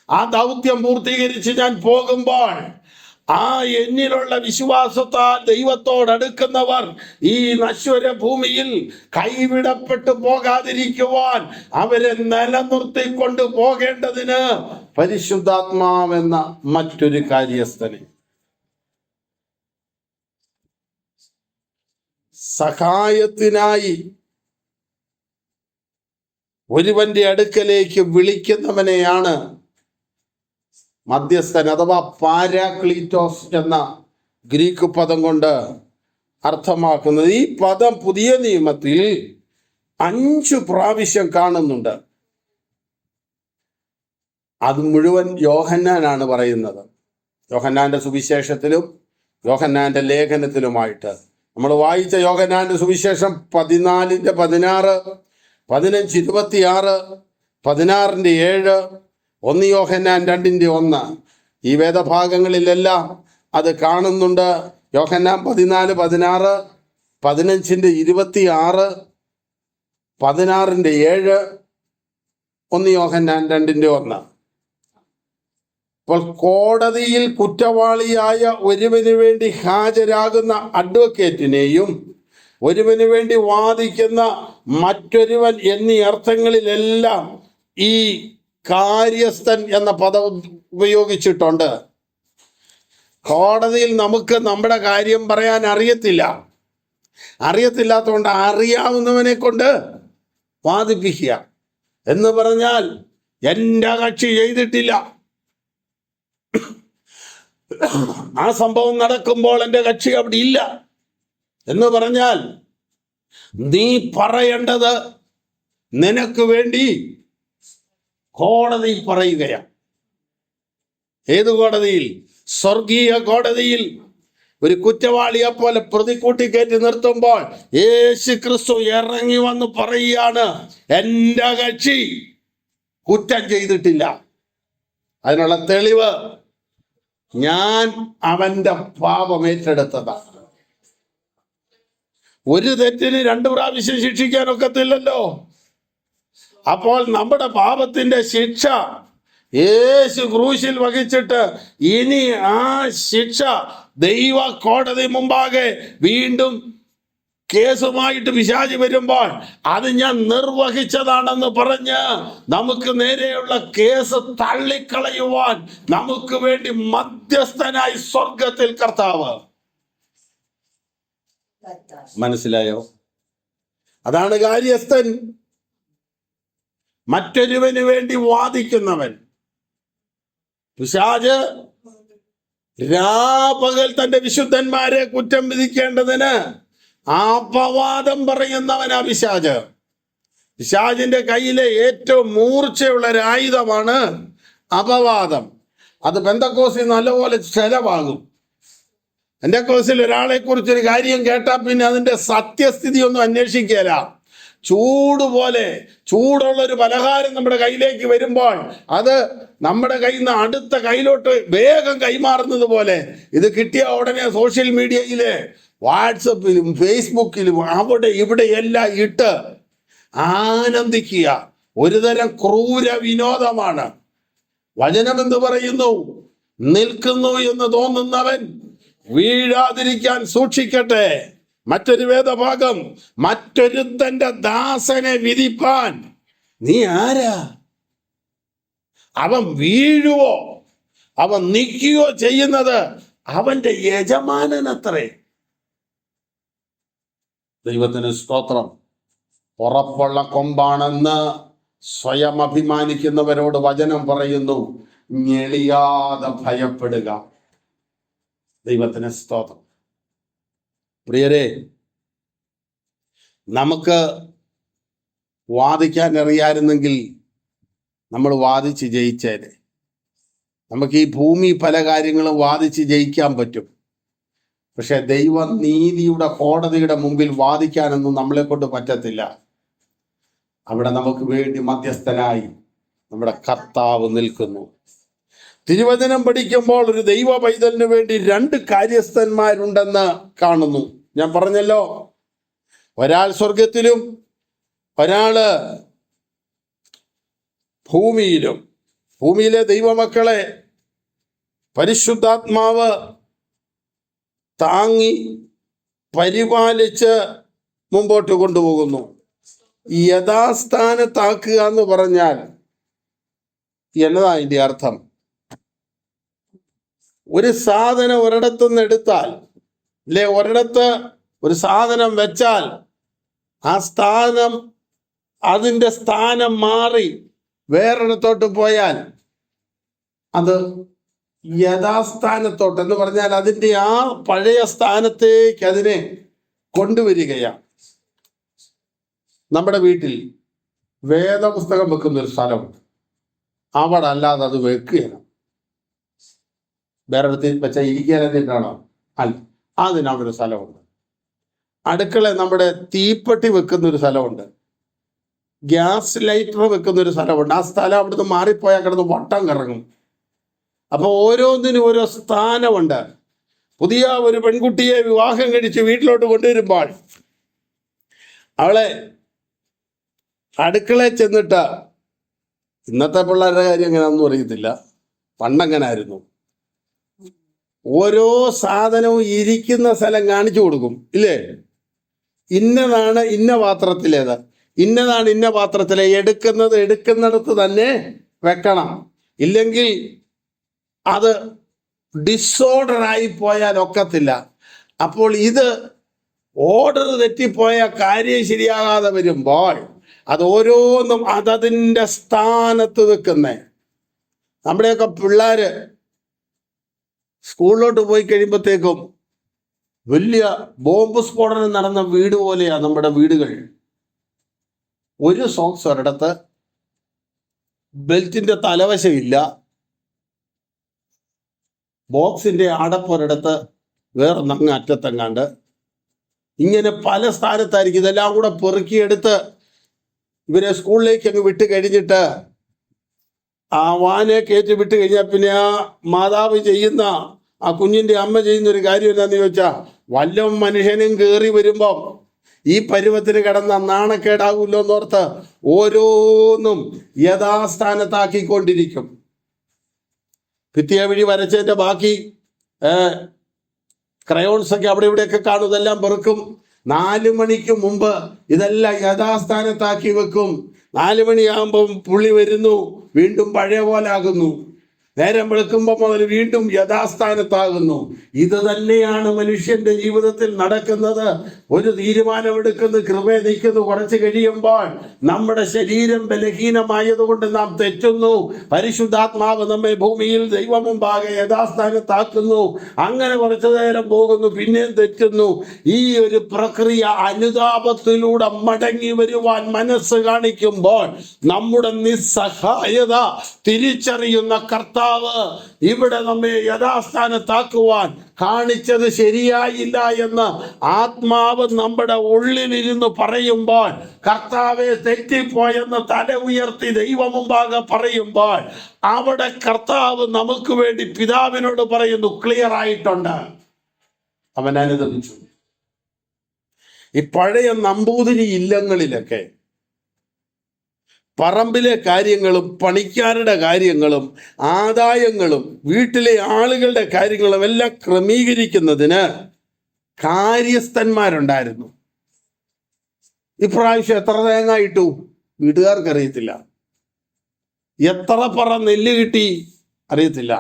ആ ദൗത്യം പൂർത്തീകരിച്ച് ഞാൻ പോകുമ്പോൾ ആ എന്നിലുള്ള വിശ്വാസത്താൽ ദൈവത്തോടടുക്കുന്നവർ ഈ നശ്വര ഭൂമിയിൽ കൈവിടപ്പെട്ടു പോകാതിരിക്കുവാൻ അവരെ നിലനിർത്തിക്കൊണ്ട് പോകേണ്ടതിന് പരിശുദ്ധാത്മാവെന്ന മറ്റൊരു കാര്യസ്ഥനെ സഹായത്തിനായി ഒരുവന്റെ അടുക്കലേക്ക് വിളിക്കുന്നവനെയാണ് മധ്യസ്ഥൻ അഥവാ പാരാക്ലീറ്റോസ് എന്ന ഗ്രീക്ക് പദം കൊണ്ട് അർത്ഥമാക്കുന്നത്. ഈ പദം പുതിയ നിയമത്തിൽ 5 പ്രാവശ്യം കാണുന്നുണ്ട്. അത് മുഴുവൻ യോഹന്നാനാണ് പറയുന്നത്. യോഹന്നാന്റെ സുവിശേഷത്തിലും യോഹന്നാന്റെ ലേഖനത്തിലുമായിട്ട് നമ്മൾ വായിച്ച യോഹന്നാന്റെ സുവിശേഷം 14:16, 15:26, 16:7, 1 യോഹന്നാൻ 2:1 ഈ വേദഭാഗങ്ങളിലെല്ലാം അത് കാണുന്നുണ്ട്. യോഹന്നാൻ 14:16, 15:26, 16:7, 1 യോഹന്നാൻ 2:1. അപ്പോൾ കോടതിയിൽ കുറ്റവാളിയായ ഒരുവന് വേണ്ടി ഹാജരാകുന്ന അഡ്വക്കേറ്റിനെയും ഒരുവന് വേണ്ടി വാദിക്കുന്ന മറ്റൊരുവൻ എന്നീ അർത്ഥങ്ങളിലെല്ലാം ഈ കാര്യസ്ഥൻ എന്ന പദം ഉപയോഗിച്ചിട്ടുണ്ട്. കോടതിയിൽ നമുക്ക് നമ്മുടെ കാര്യം പറയാൻ അറിയത്തില്ലാത്തതുകൊണ്ട് അറിയാവുന്നവനെ കൊണ്ട് വാദിപ്പിക്കുക എന്ന് പറഞ്ഞാൽ എൻ്റെ കക്ഷി ചെയ്തിട്ടില്ല, ആ സംഭവം നടക്കുമ്പോൾ എൻ്റെ കക്ഷി അവിടെ ഇല്ല എന്ന് പറഞ്ഞാൽ നീ പറയേണ്ടത് നിനക്ക് വേണ്ടി കോടതി പറയുകയാണ്. ഏത് കോടതിയിൽ? സ്വർഗീയ കോടതിയിൽ. ഒരു കുറ്റവാളിയെ പോലെ പ്രതിക്കൂട്ടിക്കയറ്റി നിർത്തുമ്പോൾ യേശു ക്രിസ്തു ഇറങ്ങി വന്ന് പറയുകയാണ്, എൻ്റെ കക്ഷി കുറ്റം ചെയ്തിട്ടില്ല. അതിനുള്ള തെളിവ് ഞാൻ അവന്റെ പാപം ഏറ്റെടുത്തതാണ്. ഒരു തെറ്റിന് 2 പ്രാവശ്യം ശിക്ഷിക്കാൻ ഒക്കത്തില്ലല്ലോ. അപ്പോൾ നമ്മുടെ പാപത്തിന്റെ ശിക്ഷ യേശു ക്രൂശിൽ വഹിച്ചിട്ട് ഇനി ആ ശിക്ഷ ദൈവ കോടതി മുമ്പാകെ വീണ്ടും കേസുമായിട്ട് പിശാചി വരുമ്പോൾ അത് ഞാൻ നിർവഹിച്ചതാണെന്ന് പറഞ്ഞ് നമുക്ക് നേരെയുള്ള കേസ് തള്ളിക്കളയുവാൻ നമുക്ക് വേണ്ടി മധ്യസ്ഥനായി സ്വർഗത്തിൽ കർത്താവ്. മനസ്സിലായോ? അതാണ് കാര്യസ്ഥൻ, മറ്റൊരുവന് വേണ്ടി വാദിക്കുന്നവൻ. പിശാച് രാപകൽ തന്റെ വിശുദ്ധന്മാരെ കുറ്റം വിധിക്കേണ്ടതിന് അപവാദം പറയുന്നവനാ പിശാച്. പിശാചിന്റെ കയ്യിലെ ഏറ്റവും മൂർച്ചയുള്ള ഒരു ആയുധമാണ് അപവാദം. അത് പെന്തക്കോസിൽ നല്ലപോലെ ചെലവാകും. പെന്തക്കോസിൽ ഒരാളെ കുറിച്ചൊരു കാര്യം കേട്ടാൽ പിന്നെ അതിന്റെ സത്യസ്ഥിതി ഒന്നും അന്വേഷിക്കുകയില്ല. ചൂടുള്ളൊരു പലഹാരം നമ്മുടെ കയ്യിലേക്ക് വരുമ്പോൾ അത് നമ്മുടെ കയ്യിൽ നിന്ന് അടുത്ത കയ്യിലോട്ട് വേഗം കൈമാറുന്നത് പോലെ ഇത് കിട്ടിയ ഉടനെ സോഷ്യൽ മീഡിയയില്, വാട്സപ്പിലും ഫേസ്ബുക്കിലും അവിടെ ഇവിടെ എല്ലാം ഇട്ട് ആനന്ദിക്കുക ഒരുതരം ക്രൂര വിനോദമാണ്. വചനം എന്ത് പറയുന്നു? നിൽക്കുന്നു എന്ന് തോന്നുന്നവൻ വീഴാതിരിക്കാൻ സൂക്ഷിക്കട്ടെ. മറ്റൊരു വേദഭാഗം, മറ്റൊരുത്തന്റെ ദാസനെ വിധിപ്പാൻ നീ ആരാ? അവൻ വീഴുവോ അവൻ നിൽക്കുകയോ ചെയ്യുന്നത് അവന്റെ യജമാനനത്രേ. ദൈവത്തിന് സ്തോത്രം. ഉറപ്പുള്ള കൊമ്പാണെന്ന് സ്വയം അഭിമാനിക്കുന്നവരോട് വചനം പറയുന്നു, ഞെളിയാതെ ഭയപ്പെടുക. ദൈവത്തിന് സ്തോത്രം. പ്രിയരെ, നമുക്ക് വാദിക്കാൻ അറിയാമായിരുന്നെങ്കിൽ നമ്മൾ വാദിച്ച് ജയിച്ചേനെ. നമുക്ക് ഈ ഭൂമി പല കാര്യങ്ങളും വാദിച്ച് ജയിക്കാൻ പറ്റും. പക്ഷെ ദൈവനീതിയുടെ കോടതിയുടെ മുമ്പിൽ വാദിക്കാനൊന്നും നമ്മളെ കൊണ്ട് പറ്റത്തില്ല. അവിടെ നമുക്ക് വേണ്ടി മധ്യസ്ഥനായി നമ്മുടെ കർത്താവ് നിൽക്കുന്നു. തിരുവചനം പഠിക്കുമ്പോൾ ഒരു ദൈവ പൈതലിന് വേണ്ടി 2 കാര്യസ്ഥന്മാരുണ്ടെന്ന് കാണുന്നു. ഞാൻ പറഞ്ഞല്ലോ, ഒരാൾ സ്വർഗത്തിലും ഒരാള് ഭൂമിയിലും. ഭൂമിയിലെ ദൈവമക്കളെ പരിശുദ്ധാത്മാവ് താങ്ങി പരിപാലിച്ച് മുമ്പോട്ട് കൊണ്ടുപോകുന്നു. യഥാസ്ഥാനത്താക്കുക എന്ന് പറഞ്ഞാൽ എന്നതാ അതിൻ്റെ അർത്ഥം? ഒരു സാധനം ഒരിടത്തുനിന്ന് എടുത്താൽ, അല്ലെ ഒരിടത്ത് ഒരു സാധനം വെച്ചാൽ അതിൻ്റെ സ്ഥാനം മാറി വേറൊരിടത്തോട്ട് പോയാൽ അത് യഥാസ്ഥാനത്തോട്ട് എന്ന് പറഞ്ഞാൽ അതിൻ്റെ ആ പഴയ സ്ഥാനത്തേക്ക് അതിനെ കൊണ്ടുവരികയാണ്. നമ്മുടെ വീട്ടിൽ വേദപുസ്തകം വെക്കുന്നൊരു സ്ഥലമുണ്ട്. അവിടെ അല്ലാതെ അത് വെക്കുകയാണ്. വേറെ അടുത്ത് വെച്ചാൽ ഇരിക്കാനെന്നിട്ടാണോ? അല്ല, അതിനവിടെ ഒരു സ്ഥലമുണ്ട്. അടുക്കള നമ്മുടെ തീപ്പെട്ടി വെക്കുന്നൊരു സ്ഥലമുണ്ട്. ഗ്യാസ് ലൈറ്റർ വെക്കുന്നൊരു സ്ഥലമുണ്ട്. ആ സ്ഥലം അവിടുന്ന് മാറിപ്പോയാൽ കിടന്ന് വട്ടം കറങ്ങും. അപ്പോൾ ഓരോന്നിനും ഓരോ സ്ഥാനമുണ്ട്. പുതിയ ഒരു പെൺകുട്ടിയെ വിവാഹം കഴിച്ച് വീട്ടിലോട്ട് കൊണ്ടുവരുമ്പോൾ അവളെ അടുക്കളയിൽ ചെന്നിട്ട്, ഇന്നത്തെ പിള്ളേരുടെ കാര്യം എങ്ങനെയാണെന്നും അറിയത്തില്ല, പണ്ടങ്ങനായിരുന്നു, ഓരോ സാധനവും ഇരിക്കുന്ന സ്ഥലം കാണിച്ചു കൊടുക്കും, ഇല്ലേ? ഇന്നതാണ് ഇന്ന പാത്രത്തിലേത്, ഇന്നതാണ് ഇന്ന പാത്രത്തിലെ, എടുക്കുന്നിടത്ത് തന്നെ വെക്കണം. ഇല്ലെങ്കിൽ അത് ഡിസോർഡറായി പോയാൽ ഒക്കത്തില്ല. അപ്പോൾ ഇത് ഓർഡർ തെറ്റിപ്പോയ കാര്യം ശരിയാകാതെ വരുമ്പോൾ അത് ഓരോന്നും അതതിൻ്റെ സ്ഥാനത്ത് വെക്കുന്നേ. നമ്മുടെയൊക്കെ പിള്ളേര് സ്കൂളിലോട്ട് പോയി കഴിയുമ്പോഴത്തേക്കും വലിയ ബോംബ് സ്ഫോടനം നടന്ന വീട് പോലെയാണ് നമ്മുടെ വീടുകൾ. ഒരു സോക്സ് ഒരിടത്ത്, ബെൽറ്റിന്റെ തലവശമില്ല, ബോക്സിന്റെ അടപ്പൊരിടത്ത്, വേറൊന്നങ്ങ് അറ്റത്തെങ്ങാണ്ട്, ഇങ്ങനെ പല സ്ഥാനത്തായിരിക്കും. ഇതെല്ലാം കൂടെ പെറുക്കിയെടുത്ത് ഇവരെ സ്കൂളിലേക്ക് അങ്ങ് വിട്ട് കഴിഞ്ഞിട്ട് ആ വാനെ കയറ്റി വിട്ട് കഴിഞ്ഞാൽ പിന്നെ ആ മാതാവ് ചെയ്യുന്ന, ആ കുഞ്ഞിൻ്റെ അമ്മ ചെയ്യുന്ന ഒരു കാര്യം എന്താണെന്ന് ചോദിച്ചാൽ, വല്ല മനുഷ്യനും കയറി വരുമ്പം ഈ പരുവത്തിന് കിടന്ന നാണക്കേടാകൂല്ലോ എന്നോർത്ത് ഓരോന്നും യഥാസ്ഥാനത്താക്കിക്കൊണ്ടിരിക്കും. ഭിത്തിയെ വഴി വരച്ചതിൻ്റെ ബാക്കി ക്രയോൺസൊക്കെ അവിടെ ഇവിടെയൊക്കെ കാണും. ഇതെല്ലാം പെറുക്കും. 4 മണിക്ക് മുമ്പ് ഇതെല്ലാം യഥാസ്ഥാനത്താക്കി വെക്കും. 4 മണിയാകുമ്പം പുള്ളി വരുന്നു, വീണ്ടും പഴയ പോലെ ആകുന്നു. നേരം വെളുക്കുമ്പോൾ മുതൽ വീണ്ടും യഥാസ്ഥാനത്താകുന്നു. ഇത് തന്നെയാണ് മനുഷ്യന്റെ ജീവിതത്തിൽ നടക്കുന്നത്. ഒരു തീരുമാനമെടുക്കുന്നു, കൃപയെ നിൽക്കുന്നു, കുറച്ച് കഴിയുമ്പോൾ നമ്മുടെ ശരീരം ബലഹീനമായതുകൊണ്ട് നാം തെറ്റുന്നു. പരിശുദ്ധാത്മാവ് നമ്മെ ഭൂമിയിൽ ദൈവമുമ്പാകെ യഥാസ്ഥാനത്താക്കുന്നു. അങ്ങനെ കുറച്ചു നേരം പോകുന്നു, പിന്നെയും തെറ്റുന്നു. ഈ ഒരു പ്രക്രിയ അനുതാപത്തിലൂടെ മടങ്ങി വരുവാൻ മനസ്സ് കാണിക്കുമ്പോൾ നമ്മുടെ നിസ്സഹായത തിരിച്ചറിയുന്ന കർത്താവ് ഇവിടെ നമ്മെ യഥാസ്ഥാനത്താക്കുവാൻ കാണിച്ചത് ശരിയായില്ല എന്ന് ആത്മാവ് നമ്മുടെ ഉള്ളിലിരുന്ന് പറയുമ്പോൾ, കർത്താവെ തെറ്റിപ്പോയെന്ന് തല ഉയർത്തി ദൈവമുമ്പാകെ പറയുമ്പോൾ, അവിടെ കർത്താവ് നമുക്ക് വേണ്ടി പിതാവിനോട് പറയുന്നു, ക്ലിയർ ആയിട്ടുണ്ട്. അവൻ അനുദപിച്ചു. ഈ പഴയ നമ്പൂതിരി ഇല്ലങ്ങളിലൊക്കെ പറമ്പിലെ കാര്യങ്ങളും പണിക്കാരുടെ കാര്യങ്ങളും ആദായങ്ങളും വീട്ടിലെ ആളുകളുടെ കാര്യങ്ങളും എല്ലാം ക്രമീകരിക്കുന്നതിന് കാര്യസ്ഥന്മാരുണ്ടായിരുന്നു. ഇപ്രാവശ്യം എത്ര തേങ്ങ ഇട്ടു വീട്ടുകാർക്ക് അറിയത്തില്ല, എത്ര പറ നെല്ല് കിട്ടി അറിയത്തില്ല.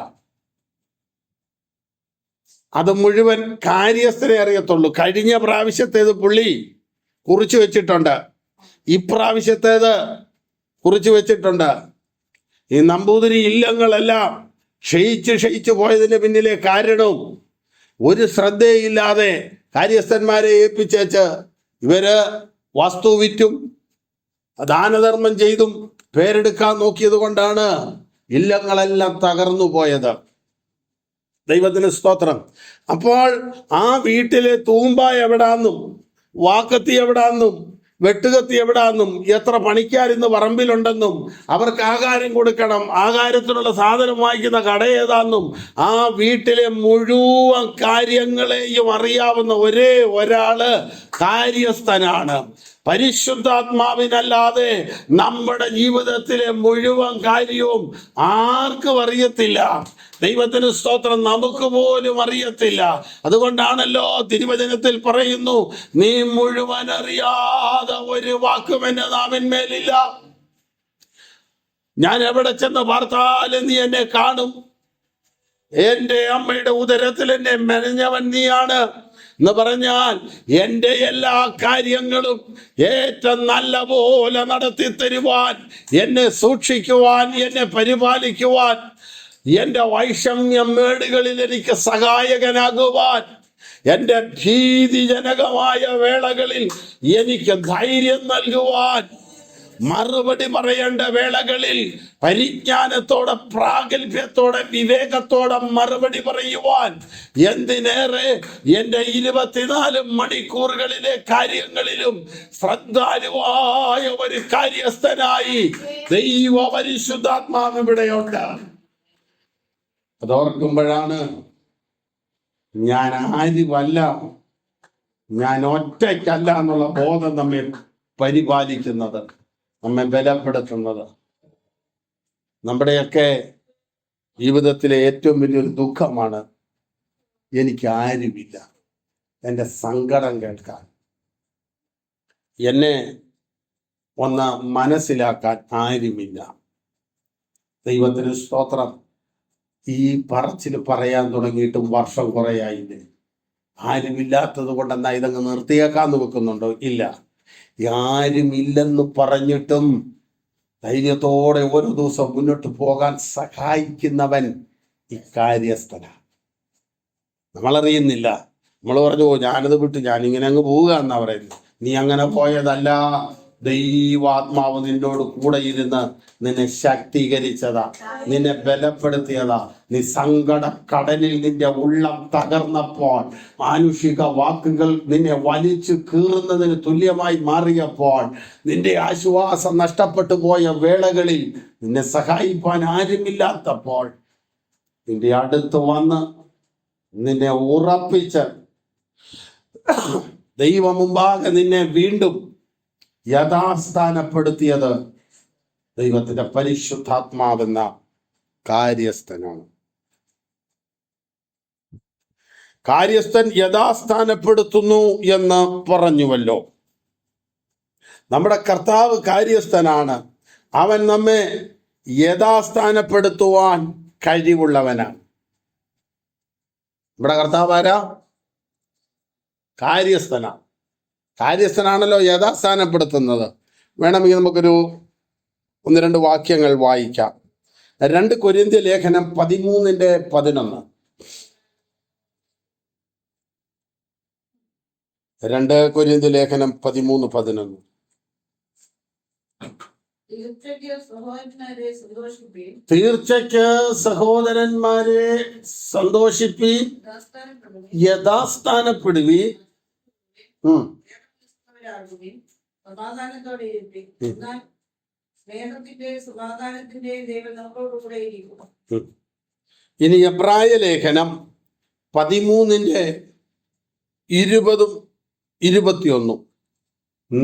അത് മുഴുവൻ കാര്യസ്ഥനെ അറിയത്തുള്ളൂ. കഴിഞ്ഞ പ്രാവശ്യത്തേത് പുള്ളി കുറിച്ചു വെച്ചിട്ടുണ്ട്, ഇപ്രാവശ്യത്തേത് കുറിച്ചു വെച്ചിട്ടുണ്ട്. ഈ നമ്പൂതിരി ഇല്ലങ്ങളെല്ലാം ക്ഷയിച്ചു പോയതിന് പിന്നിലെ കാരണവും ഒരു ശ്രദ്ധയില്ലാതെ കാര്യസ്ഥന്മാരെ ഏൽപ്പിച്ചേച്ച് ഇവര് വസ്തു വിറ്റും ദാനധർമ്മം ചെയ്തും പേരെടുക്കാൻ നോക്കിയത് കൊണ്ടാണ് ഇല്ലങ്ങളെല്ലാം തകർന്നു പോയത്. ദൈവത്തിന് സ്തോത്രം. അപ്പോൾ ആ വീട്ടിലെ തൂമ്പ എവിടാന്നും വാക്കത്തി എവിടാന്നും വെട്ടുകത്തി എവിടാന്നും എത്ര പണിക്കാരിന്ന് പറമ്പിലുണ്ടെന്നും അവർക്ക് ആഹാരം കൊടുക്കണം, ആഹാരത്തിനുള്ള സാധനം വാങ്ങിക്കുന്ന കട ഏതാന്നും ആ വീട്ടിലെ മുഴുവൻ കാര്യങ്ങളെയും അറിയാവുന്ന ഒരേ ഒരാള് കാര്യസ്ഥനാണ്. പരിശുദ്ധാത്മാവിനല്ലാതെ നമ്മുടെ ജീവിതത്തിലെ മുഴുവൻ കാര്യവും ആർക്കും അറിയത്തില്ല. ദൈവത്തിന് സ്തോത്രം, നമുക്ക് പോലും അറിയത്തില്ല. അതുകൊണ്ടാണല്ലോ തിരുവചനത്തിൽ പറയുന്നു, നീ മുഴുവൻ അറിയാതെ ഒരു വാക്കും എന്റെ നാവിന്മേലില്ല. ഞാൻ എവിടെ ചെന്ന് പാർത്താലും നീ എന്നെ കാണും. എന്റെ അമ്മയുടെ ഉദരത്തിൽ എന്നെ മെനഞ്ഞവൻ നീയാണ് എന്ന് പറഞ്ഞാൽ എൻ്റെ എല്ലാ കാര്യങ്ങളും ഏറ്റവും നല്ല പോലെ നടത്തി തരുവാൻ, എന്നെ സൂക്ഷിക്കുവാൻ, എന്നെ പരിപാലിക്കുവാൻ, എൻ്റെ വൈഷമ്യം മേടുകളിൽ എനിക്ക് സഹായകനാകുവാൻ, എൻ്റെ ഭീതിജനകമായ വേളകളിൽ എനിക്ക് ധൈര്യം നൽകുവാൻ, മറുപടി പറയേണ്ട വേളകളിൽ പരിജ്ഞാനത്തോടെ, പ്രാഗൽഭ്യത്തോടെ, വിവേകത്തോടെ മറുപടി പറയുവാൻ, എന്തിനേറെ എൻ്റെ 24 മണിക്കൂറുകളിലെ കാര്യങ്ങളിലും ശ്രദ്ധാലുവായ ഒരു കാര്യസ്ഥനായി ദൈവ പരിശുദ്ധാത്മാവ് ഇവിടെയുണ്ട്. അതോർക്കുമ്പോഴാണ് ഞാൻ ആരുമല്ല, ഞാൻ ഒറ്റയ്ക്കല്ല എന്നുള്ള ബോധം നമ്മെ പരിപാലിക്കുന്നത്, നമ്മെ ബലപ്പെടുത്തുന്നത്. നമ്മുടെയൊക്കെ ജീവിതത്തിലെ ഏറ്റവും വലിയൊരു ദുഃഖമാണ്, എനിക്ക് ആരുമില്ല എൻ്റെ സങ്കടം കേൾക്കാൻ, എന്നെ ഒന്ന് മനസ്സിലാക്കാൻ ആരുമില്ല. ദൈവത്തിന് സ്തോത്രം. ഈ പറച്ചിൽ പറയാൻ തുടങ്ങിയിട്ടും വർഷം കുറയായില്ലേ? ആരുമില്ലാത്തത് കൊണ്ടെന്നാ ഇതങ്ങ് നിർത്തിയേക്കാന്ന് വെക്കുന്നുണ്ടോ? ഇല്ല. ആരുമില്ലെന്ന് പറഞ്ഞിട്ടും ധൈര്യത്തോടെ ഓരോ ദിവസം മുന്നോട്ട് പോകാൻ സഹായിക്കുന്നവൻ ഈ കാര്യസ്ഥനാണ്. നമ്മളറിയുന്നില്ല. നമ്മൾ പറഞ്ഞു, ഞാനത് വിട്ട് ഞാനിങ്ങനെ അങ്ങ് പോവുക എന്നാ പറയുന്നത്. നീ അങ്ങനെ പോയതല്ല. ദൈവാത്മാവ് നിന്നോട് കൂടെ ഇരുന്ന് നിന്നെ ശക്തീകരിച്ചതാ, നിന്നെ ബലപ്പെടുത്തിയതാ. നീ സങ്കട കടലിൽ നിന്റെ ഉള്ളം തകർന്നപ്പോൾ, മാനുഷിക വാക്കുകൾ നിന്നെ വലിച്ചു കീറുന്നതിന് തുല്യമായി മാറിയപ്പോൾ, നിന്റെ ആശ്വാസം നഷ്ടപ്പെട്ടു പോയ വേളകളിൽ, നിന്നെ സഹായിപ്പാൻ ആരുമില്ലാത്തപ്പോൾ, നിന്റെ അടുത്ത് വന്ന് നിന്നെ ഉറപ്പിച്ച് ദൈവം മുമ്പാകെ നിന്നെ വീണ്ടും യഥാസ്ഥാനപ്പെടുത്തിയത് ദൈവത്തിന്റെ പരിശുദ്ധാത്മാവെന്ന കാര്യസ്ഥനാണ്. കാര്യസ്ഥൻ യഥാസ്ഥാനപ്പെടുത്തുന്നു എന്ന് പറഞ്ഞുവല്ലോ. നമ്മുടെ കർത്താവ് കാര്യസ്ഥനാണ്. അവൻ നമ്മെ യഥാസ്ഥാനപ്പെടുത്തുവാൻ കഴിവുള്ളവനാണ്. നമ്മുടെ കർത്താവ് ആരാ? കാര്യസ്ഥനാണ്. കാര്യസ്ഥനാണല്ലോ യഥാസ്ഥാനപ്പെടുത്തുന്നത്. വേണമെങ്കിൽ നമുക്കൊരു 1-2 വാക്യങ്ങൾ വായിക്കാം. 2 കൊരിന്ത്യർ ലേഖനം 13:11. 2 കൊരിന്ത്യർ ലേഖനം 13:11. തീർച്ചയ്ക്ക് സഹോദരന്മാരെ സന്തോഷിപ്പീൻ, യഥാസ്ഥാനപ്പെടുവീൻ, സമാധാനത്തോടെ സ്നേഹത്തിന്റെ സമാധാനത്തിന്റെ ദൈവം നമ്മളോടുകൂടെ ഇരിക്കും. ഇനി എബ്രായ ലേഖനം 13:20-21.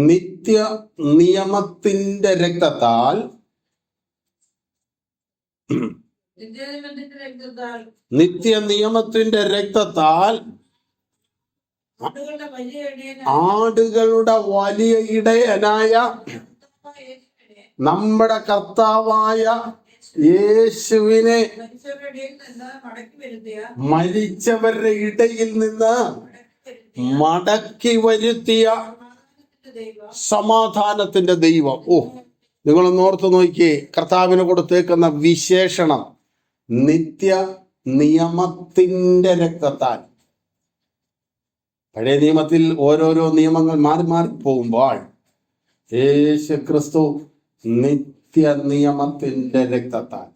നിത്യ നിയമത്തിന്റെ രക്തത്താൽ ആടുകളുടെ വലിയ ഇടയനായ നമ്മുടെ കർത്താവായ യേശുവിനെ മരിച്ചവരുടെ ഇടയിൽ നിന്ന് മടക്കി വരുത്തിയ സമാധാനത്തിന്റെ ദൈവം. നിങ്ങളൊന്ന് ഓർത്ത് നോക്കിയേ, കർത്താവിന് കൊടുത്തേക്കുന്ന വിശേഷണം നിത്യ നിയമത്തിന്റെ രക്തത്താൽ. പഴയ നിയമത്തിൽ ഓരോരോ നിയമങ്ങൾ മാറി മാറി പോകുമ്പോൾ യേശു ക്രിസ്തു നിത്യ നിയമത്തിന്റെ രക്തത്താൽ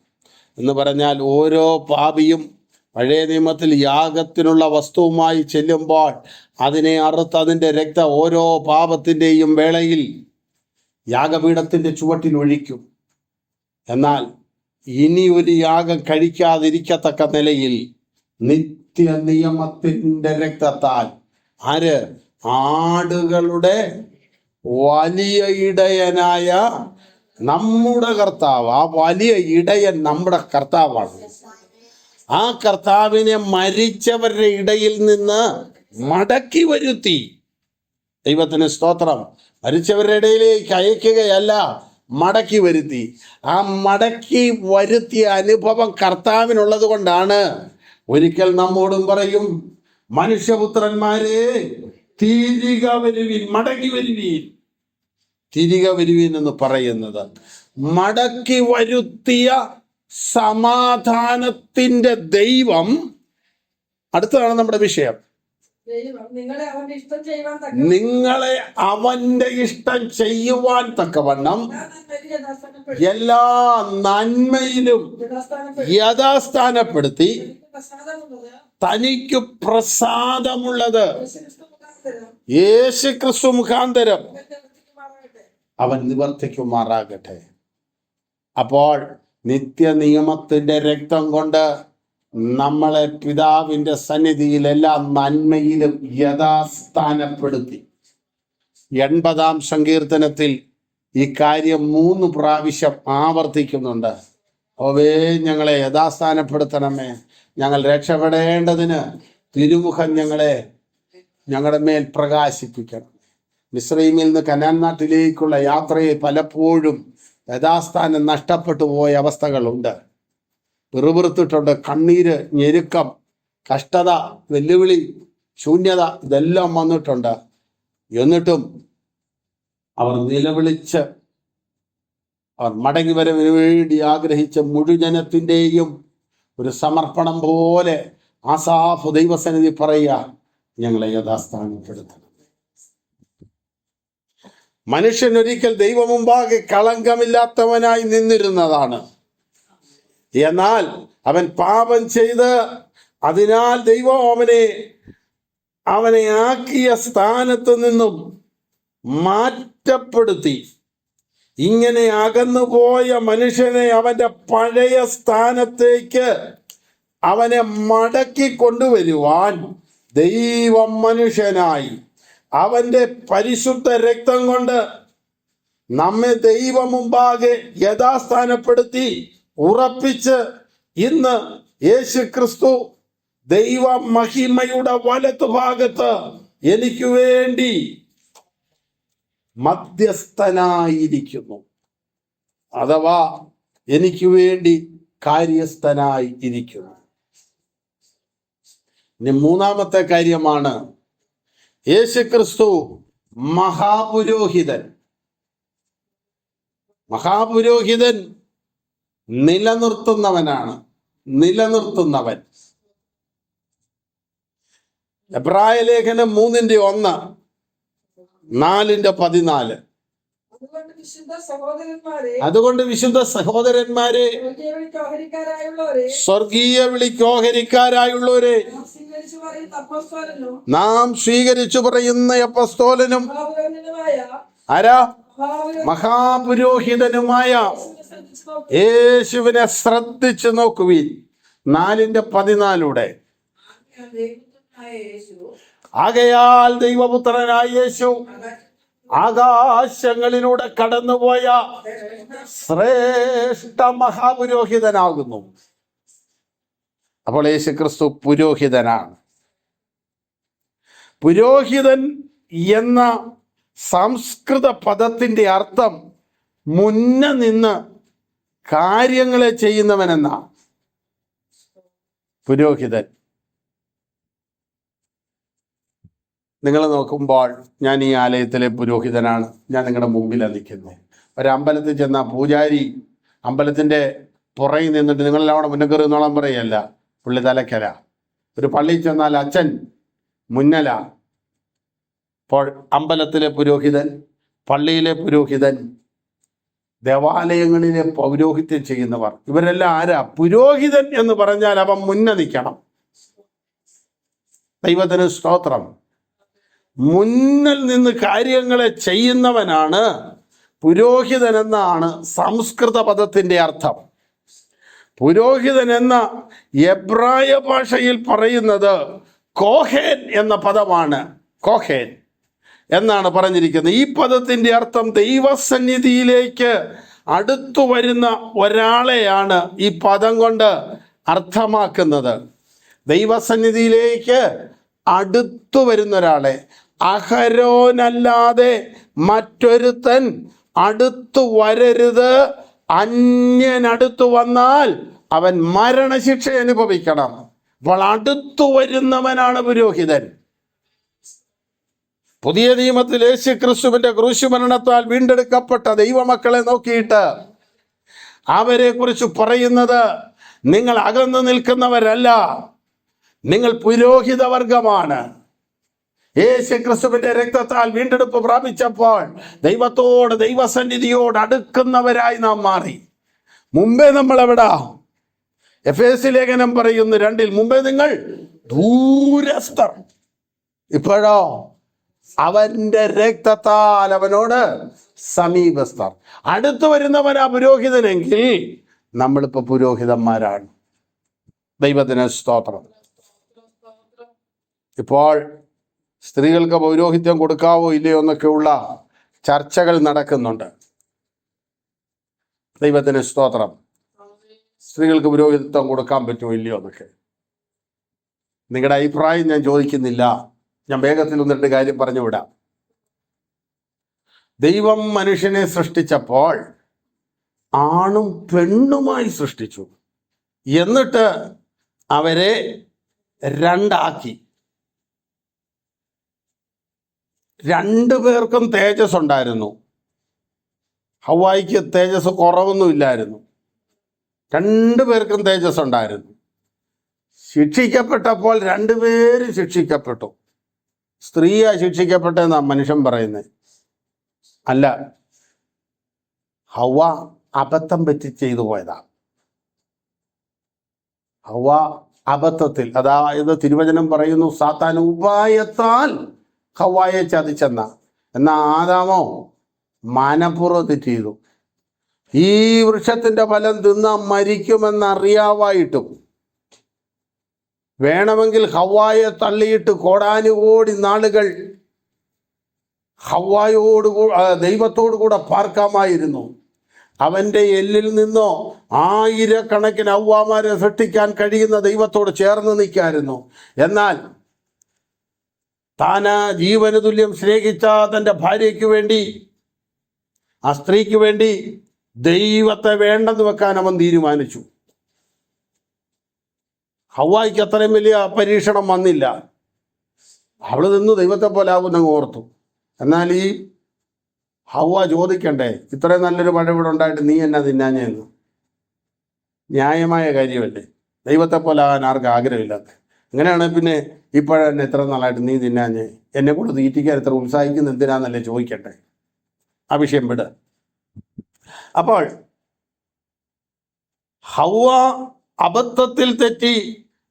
എന്ന് പറഞ്ഞാൽ, ഓരോ പാപിയും പഴയ നിയമത്തിൽ യാഗത്തിനുള്ള വസ്തുവുമായി ചെല്ലുമ്പോൾ അതിനെ അറുത്ത് അതിൻ്റെ രക്തം ഓരോ പാപത്തിൻ്റെയും വേളയിൽ യാഗപീഠത്തിൻ്റെ ചുവട്ടിൽ ഒഴിക്കും. എന്നാൽ ഇനി ഒരു യാഗം കഴിക്കാതിരിക്കത്തക്ക നിലയിൽ നിത്യ നിയമത്തിൻ്റെ രക്തത്താൽ ആടുകളുടെ വലിയ ഇടയനായ നമ്മുടെ കർത്താവ്. ആ വലിയ ഇടയൻ നമ്മുടെ കർത്താവാണ്. ആ കർത്താവിനെ മരിച്ചവരുടെ ഇടയിൽ നിന്ന് മടക്കി വരുത്തി. ദൈവത്തിന് സ്തോത്രം. മരിച്ചവരുടെ ഇടയിലേക്ക് അയക്കുകയല്ല, മടക്കി വരുത്തി. ആ മടക്കി വരുത്തിയ അനുഭവം കർത്താവിനുള്ളത് കൊണ്ടാണ് ഒരിക്കൽ നമ്മോടും പറയും, മനുഷ്യപുത്രന്മാരെ തിരികെ വരുവീൻ, മടങ്ങി വരുവീൻ. തിരികെ വരുവീൻ എന്ന് പറയുന്നത് മടക്കി വരുത്തിയ സമാധാനത്തിന്റെ ദൈവം. അടുത്തതാണ് നമ്മുടെ വിഷയം. നിങ്ങളെ അവന്റെ ഇഷ്ടം ചെയ്യുവാൻ തക്കവണ്ണം എല്ലാ നന്മയിലും യഥാസ്ഥാനപ്പെടുത്തി തനിക്ക് പ്രസാദമുള്ളത് യേശുക്രിസ്തു മുഖാന്തരം അവൻ നിവർത്തിക്കുമാറാകട്ടെ. അപ്പോൾ നിത്യനിയമത്തിന്റെ രക്തം കൊണ്ട് നമ്മളെ പിതാവിന്റെ സന്നിധിയിൽ എല്ലാ നന്മയിലും യഥാസ്ഥാനപ്പെടുത്തി. 80-ാം സങ്കീർത്തനത്തിൽ ഈ കാര്യം 3 പ്രാവശ്യം ആവർത്തിക്കുന്നുണ്ട്. ഓവേ, ഞങ്ങളെ യഥാസ്ഥാനപ്പെടുത്തണമേ, ഞങ്ങൾ രക്ഷപ്പെടേണ്ടതിന് തിരുമുഖം ഞങ്ങളുടെ മേൽ പ്രകാശിപ്പിക്കണം. മിസ്രയീമിൽ നിന്ന് കനാൻ നാട്ടിലേക്കുള്ള യാത്രയിൽ പലപ്പോഴും യഥാസ്ഥാനം നഷ്ടപ്പെട്ടു പോയ അവസ്ഥകളുണ്ട്. പിറുപിറുത്തിട്ടുണ്ട്. കണ്ണീര്, ഞെരുക്കം, കഷ്ടത, വെല്ലുവിളി, ശൂന്യത ഇതെല്ലാം വന്നിട്ടുണ്ട്. എന്നിട്ടും അവർ നിലവിളിച്ച് അവർ മടങ്ങി വരവിന് വേണ്ടി ആഗ്രഹിച്ച മുഴുജനത്തിൻ്റെയും ഒരു സമർപ്പണം പോലെ ആസാഫ് ദൈവസന്നിധി പറയുക, ഞങ്ങളെ യഥാസ്ഥാനപ്പെടുത്തണം. മനുഷ്യൻ ഒരിക്കൽ ദൈവമുമ്പാകെ കളങ്കമില്ലാത്തവനായി നിന്നിരുന്നതാണ്. എന്നാൽ അവൻ പാപം ചെയ്ത് അതിനാൽ ദൈവം അവനെ ആക്കിയ സ്ഥാനത്ത് നിന്നും മാറ്റപ്പെടുത്തി. ഇങ്ങനെ അകന്നുപോയ മനുഷ്യനെ അവന്റെ പഴയ സ്ഥാനത്തേക്ക് അവനെ മടക്കി കൊണ്ടുവരുവാൻ ദൈവം മനുഷ്യനായി അവന്റെ പരിശുദ്ധ രക്തം കൊണ്ട് നമ്മെ ദൈവം മുമ്പാകെ യഥാസ്ഥാനപ്പെടുത്തി ഉറപ്പിച്ച് ഇന്ന് യേശുക്രിസ്തു ദൈവ മഹിമയുടെ വലത്ത് ഭാഗത്ത് എനിക്ക് വേണ്ടി മധ്യസ്ഥനായിരിക്കുന്നു. അഥവാ എനിക്ക് വേണ്ടി കാര്യസ്ഥനായി ഇരിക്കുന്നു. ഇനി 3-ാമത്തെ കാര്യമാണ്, യേശുക്രിസ്തു മഹാപുരോഹിതൻ. മഹാപുരോഹിതൻ നിലനിർത്തുന്നവൻ. എബ്രായ ലേഖനം 3:1, 4:14. അതുകൊണ്ട് വിശുദ്ധ സഹോദരന്മാരെ, സ്വർഗീയ വിളിക്കോഹരിക്കാരായുള്ളവരെ, നാം സ്വീകരിച്ചു പറയുന്ന അപ്പസ്തോലനും ആരാ? മഹാപുരോഹിതനുമായ യേശുവിനെ ശ്രദ്ധിച്ചു നോക്കുവിൻ. 4:14. ആകയാൽ ദൈവപുത്രനായ യേശു ആകാശങ്ങളിലൂടെ കടന്നുപോയ ശ്രേഷ്ഠ മഹാപുരോഹിതനാകുന്നു. അപ്പോൾ യേശുക്രിസ്തു പുരോഹിതനാണ്. പുരോഹിതൻ എന്ന സംസ്കൃത പദത്തിന്റെ അർത്ഥം മുന്നേ നിന്ന് കാര്യങ്ങളെ ചെയ്യുന്നവനെന്ന. പുരോഹിതൻ നിങ്ങൾ നോക്കുമ്പോൾ ഞാൻ ഈ ആലയത്തിലെ പുരോഹിതനാണ്. ഞാൻ നിങ്ങളുടെ മുമ്പിലാണ് നിൽക്കുന്നത്. ഒരമ്പലത്തിൽ ചെന്ന പൂജാരി അമ്പലത്തിൻ്റെ പുറയിൽ നിന്നിട്ട് നിങ്ങളെല്ലാം അവിടെ മുന്നേ കയറുന്നോളം പറയല്ല, പുള്ളി തലക്കല. ഒരു പള്ളിയിൽ ചെന്നാൽ അച്ഛൻ മുന്നല. അപ്പോൾ അമ്പലത്തിലെ പുരോഹിതൻ, പള്ളിയിലെ പുരോഹിതൻ, ദേവാലയങ്ങളിലെ പൗരോഹിത്യം ചെയ്യുന്നവർ, ഇവരെല്ലാം ആരാ? പുരോഹിതൻ എന്ന് പറഞ്ഞാൽ അവൻ മുന്നേ നിൽക്കണം. ദൈവത്തിന് സ്തോത്രം. മുന്നിൽ നിന്ന് കാര്യങ്ങളെ ചെയ്യുന്നവനാണ് പുരോഹിതൻ എന്നാണ് സംസ്കൃത പദത്തിന്റെ അർത്ഥം. പുരോഹിതൻ എന്ന എബ്രായ ഭാഷയിൽ പറയുന്നത് കോഹേൻ എന്ന പദമാണ്. കോഹേൻ എന്നാണ് പറഞ്ഞിരിക്കുന്നത്. ഈ പദത്തിൻ്റെ അർത്ഥം ദൈവസന്നിധിയിലേക്ക് അടുത്തു വരുന്ന ഒരാളെയാണ് ഈ പദം കൊണ്ട് അർത്ഥമാക്കുന്നത്. ദൈവസന്നിധിയിലേക്ക് അടുത്തു വരുന്ന ഒരാളെ. അഹരോനല്ലാതെ മറ്റൊരുത്തൻ അടുത്തു വരരുത്, അന്യൻ അടുത്തു വന്നാൽ അവൻ മരണശിക്ഷ അനുഭവിക്കണം. അപ്പോൾ അടുത്തു വരുന്നവനാണ് പുരോഹിതൻ. പുതിയ നിയമത്തിൽ യേശു ക്രിസ്തുവിന്റെ ക്രൂശുമരണത്താൽ വീണ്ടെടുക്കപ്പെട്ട ദൈവമക്കളെ നോക്കിയിട്ട് അവരെ കുറിച്ച് പറയുന്നത്, നിങ്ങൾ അകന്നു നിൽക്കുന്നവരല്ല, നിങ്ങൾ പുരോഹിത വർഗമാണ്. യേശു ക്രിസ്തുവിന്റെ രക്തത്താൽ വീണ്ടെടുപ്പ് പ്രാപിച്ചപ്പോൾ ദൈവത്തോട്, ദൈവസന്നിധിയോട് അടുക്കുന്നവരായി നാം മാറി. മുമ്പേ നമ്മൾ എവിടാ? എഫേസ്യ ലേഖനം പറയുന്നു 2 മുമ്പേ നിങ്ങൾ ദൂരസ്ഥർ, ഇപ്പോഴോ അവന്റെ രക്തത്താൽ അവനോട് സമീപസ്ഥർ. അടുത്തു വരുന്നവനാ പുരോഹിതനെങ്കിൽ നമ്മളിപ്പോ പുരോഹിതന്മാരാണ്. ദൈവത്തിന് സ്തോത്രം. ഇപ്പോൾ സ്ത്രീകൾക്ക് പൗരോഹിത്യം കൊടുക്കാവോ ഇല്ലയോ എന്നൊക്കെയുള്ള ചർച്ചകൾ നടക്കുന്നുണ്ട്. ദൈവത്തിന് സ്തോത്രം. സ്ത്രീകൾക്ക് പുരോഹിതത്വം കൊടുക്കാൻ പറ്റുമോ ഇല്ലയോ എന്നൊക്കെ നിങ്ങളുടെ അഭിപ്രായം ഞാൻ ചോദിക്കുന്നില്ല. ഞാൻ വേഗത്തിൽ 1-2 കാര്യം പറഞ്ഞു വിടാം. ദൈവം മനുഷ്യനെ സൃഷ്ടിച്ചപ്പോൾ ആണും പെണ്ണുമായി സൃഷ്ടിച്ചു. എന്നിട്ട് അവരെ 2 ആക്കി. 2 പേർക്കും തേജസ് ഉണ്ടായിരുന്നു. ഹവ്വായിക്ക് തേജസ് കുറവൊന്നുമില്ലായിരുന്നു. 2 പേർക്കും തേജസ് ഉണ്ടായിരുന്നു. ശിക്ഷിക്കപ്പെട്ടപ്പോൾ 2 പേരും ശിക്ഷിക്കപ്പെട്ടു. സ്ത്രീയാ ശിക്ഷിക്കപ്പെട്ടെന്നാ മനുഷ്യൻ പറയുന്നത്. അല്ല, ഹവ്വ അബദ്ധം പറ്റി ചെയ്തു പോയതാ. ഹവ്വ അബദ്ധത്തിൽ, അതായത് തിരുവചനം പറയുന്നു സാത്താൻ ഉപായത്താൽ ഹവ്വായെ ചതിച്ചെന്ന. എന്നാൽ ആദാമോ മനഃപൂർവ്വം തെറ്റ് ചെയ്തു. ഈ വൃക്ഷത്തിന്റെ ഫലം തിന്നാൻ മരിക്കുമെന്നറിയാവായിട്ടും വേണമെങ്കിൽ ഹവ്വായെ തള്ളിയിട്ട് കോടാനുകോടി നാളുകൾ ദൈവത്തോടു കൂടെ പാർക്കാമായിരുന്നു. അവൻ്റെ എല്ലിൽ നിന്നോ 1000കണക്കിന് ഹവ്വാമാരെ സൃഷ്ടിക്കാൻ കഴിയുന്ന ദൈവത്തോട് ചേർന്ന് നിൽക്കായിരുന്നു. എന്നാൽ താൻ ജീവന് തുല്യം സ്നേഹിച്ച തൻ്റെ ഭാര്യയ്ക്ക് വേണ്ടി, ആ സ്ത്രീക്ക് വേണ്ടി ദൈവത്തെ വേണ്ടെന്ന് വെക്കാൻ അവൻ തീരുമാനിച്ചു. ഹവ്വായിക്ക് അത്രയും വലിയ പരീക്ഷണം വന്നില്ല. അവൾ നിന്ന് ദൈവത്തെ പോലെ ആകുന്നങ്ങ് ഓർത്തു. എന്നാൽ ഈ ഹവ്വ ചോദിക്കണ്ടേ, ഇത്രയും നല്ലൊരു മഴ ഇവിടെ ഉണ്ടായിട്ട് നീ എന്നാ തിന്നാഞ്ഞെന്ന്? ന്യായമായ കാര്യമല്ലേ? ദൈവത്തെ പോലെ ആകാൻ ആർക്കും ആഗ്രഹമില്ലാത്ത. അങ്ങനെയാണ് പിന്നെ ഇപ്പോഴെന്നെ ഇത്ര നാളായിട്ട് നീ തിന്നാഞ്ഞ് എന്നെ കൊണ്ട് തീറ്റിക്കാൻ ഇത്ര ഉത്സാഹിക്കുന്ന എന്തിനാന്നല്ലേ ചോദിക്കട്ടെ. ആ വിഷയം വിട്. അപ്പോൾ ഹവ്വ അബദ്ധത്തിൽ തെറ്റി.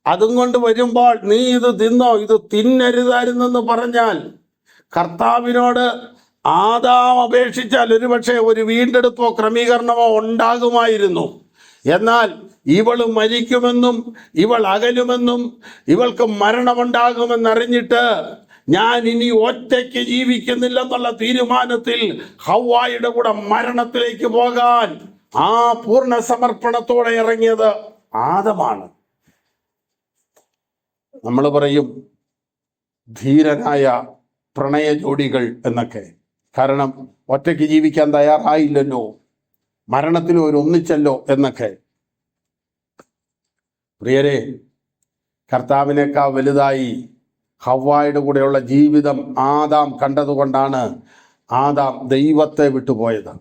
അതും കൊണ്ട് വരുമ്പോൾ നീ ഇത് തിന്നോ, ഇത് തിന്നരുതായിരുന്നെന്ന് പറഞ്ഞാൽ കർത്താവിനോട് ആദാം അപേക്ഷിച്ചാൽ ഒരുപക്ഷെ ഒരു വീണ്ടെടുപ്പോ ക്രമീകരണമോ ഉണ്ടാകുമായിരുന്നു. എന്നാൽ ഇവൾ മരിക്കുമെന്നും ഇവൾ അകലുമെന്നും ഇവൾക്ക് മരണമുണ്ടാകുമെന്നറിഞ്ഞിട്ട് ഞാൻ ഇനി ഒറ്റയ്ക്ക് ജീവിക്കുന്നില്ലെന്നുള്ള തീരുമാനത്തിൽ ഹവ്വായുടെ കൂടെ മരണത്തിലേക്ക് പോകാൻ ആ പൂർണ്ണ സമർപ്പണത്തോടെ ഇറങ്ങിയത് ആദമാണ്. നമ്മൾ പറയും ധീരനായ പ്രണയ ജോഡികൾ എന്നൊക്കെ. കാരണം ഒറ്റയ്ക്ക് ജീവിക്കാൻ തയ്യാറായില്ലല്ലോ, മരണത്തിൽ ഒരു ഒന്നിച്ചല്ലോ എന്നൊക്കെ. പ്രിയരെ, കർത്താവിനേക്കാൾ വലുതായി ഹവ്വായുടെ കൂടെയുള്ള ജീവിതം ആദാം കണ്ടതുകൊണ്ടാണ് ആദാം ദൈവത്തെ വിട്ടുപോയത്.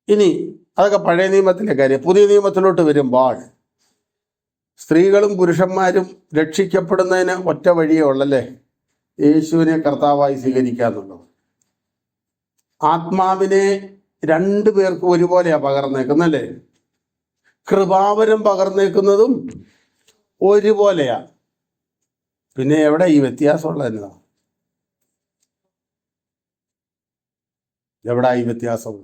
ഇനി അതൊക്കെ പഴയ നിയമത്തിലെ കാര്യം. പുതിയ നിയമത്തിലോട്ട് വരുമ്പോൾ സ്ത്രീകളും പുരുഷന്മാരും രക്ഷിക്കപ്പെടുന്നതിന് ഒറ്റ വഴിയേ ഉള്ളല്ലേ, യേശുവിനെ കർത്താവായി സ്വീകരിക്കാന്നുള്ളത്. ആത്മാവിനെ 2 പേർക്കും ഒരുപോലെയാണ് പകർന്നേക്കുന്നല്ലേ. കൃപാവരം പകർന്നേക്കുന്നതും ഒരുപോലെയാ. പിന്നെ എവിടെ ഈ വ്യത്യാസമുള്ളതെന്നതാ? എവിടാ ഈ വ്യത്യാസം?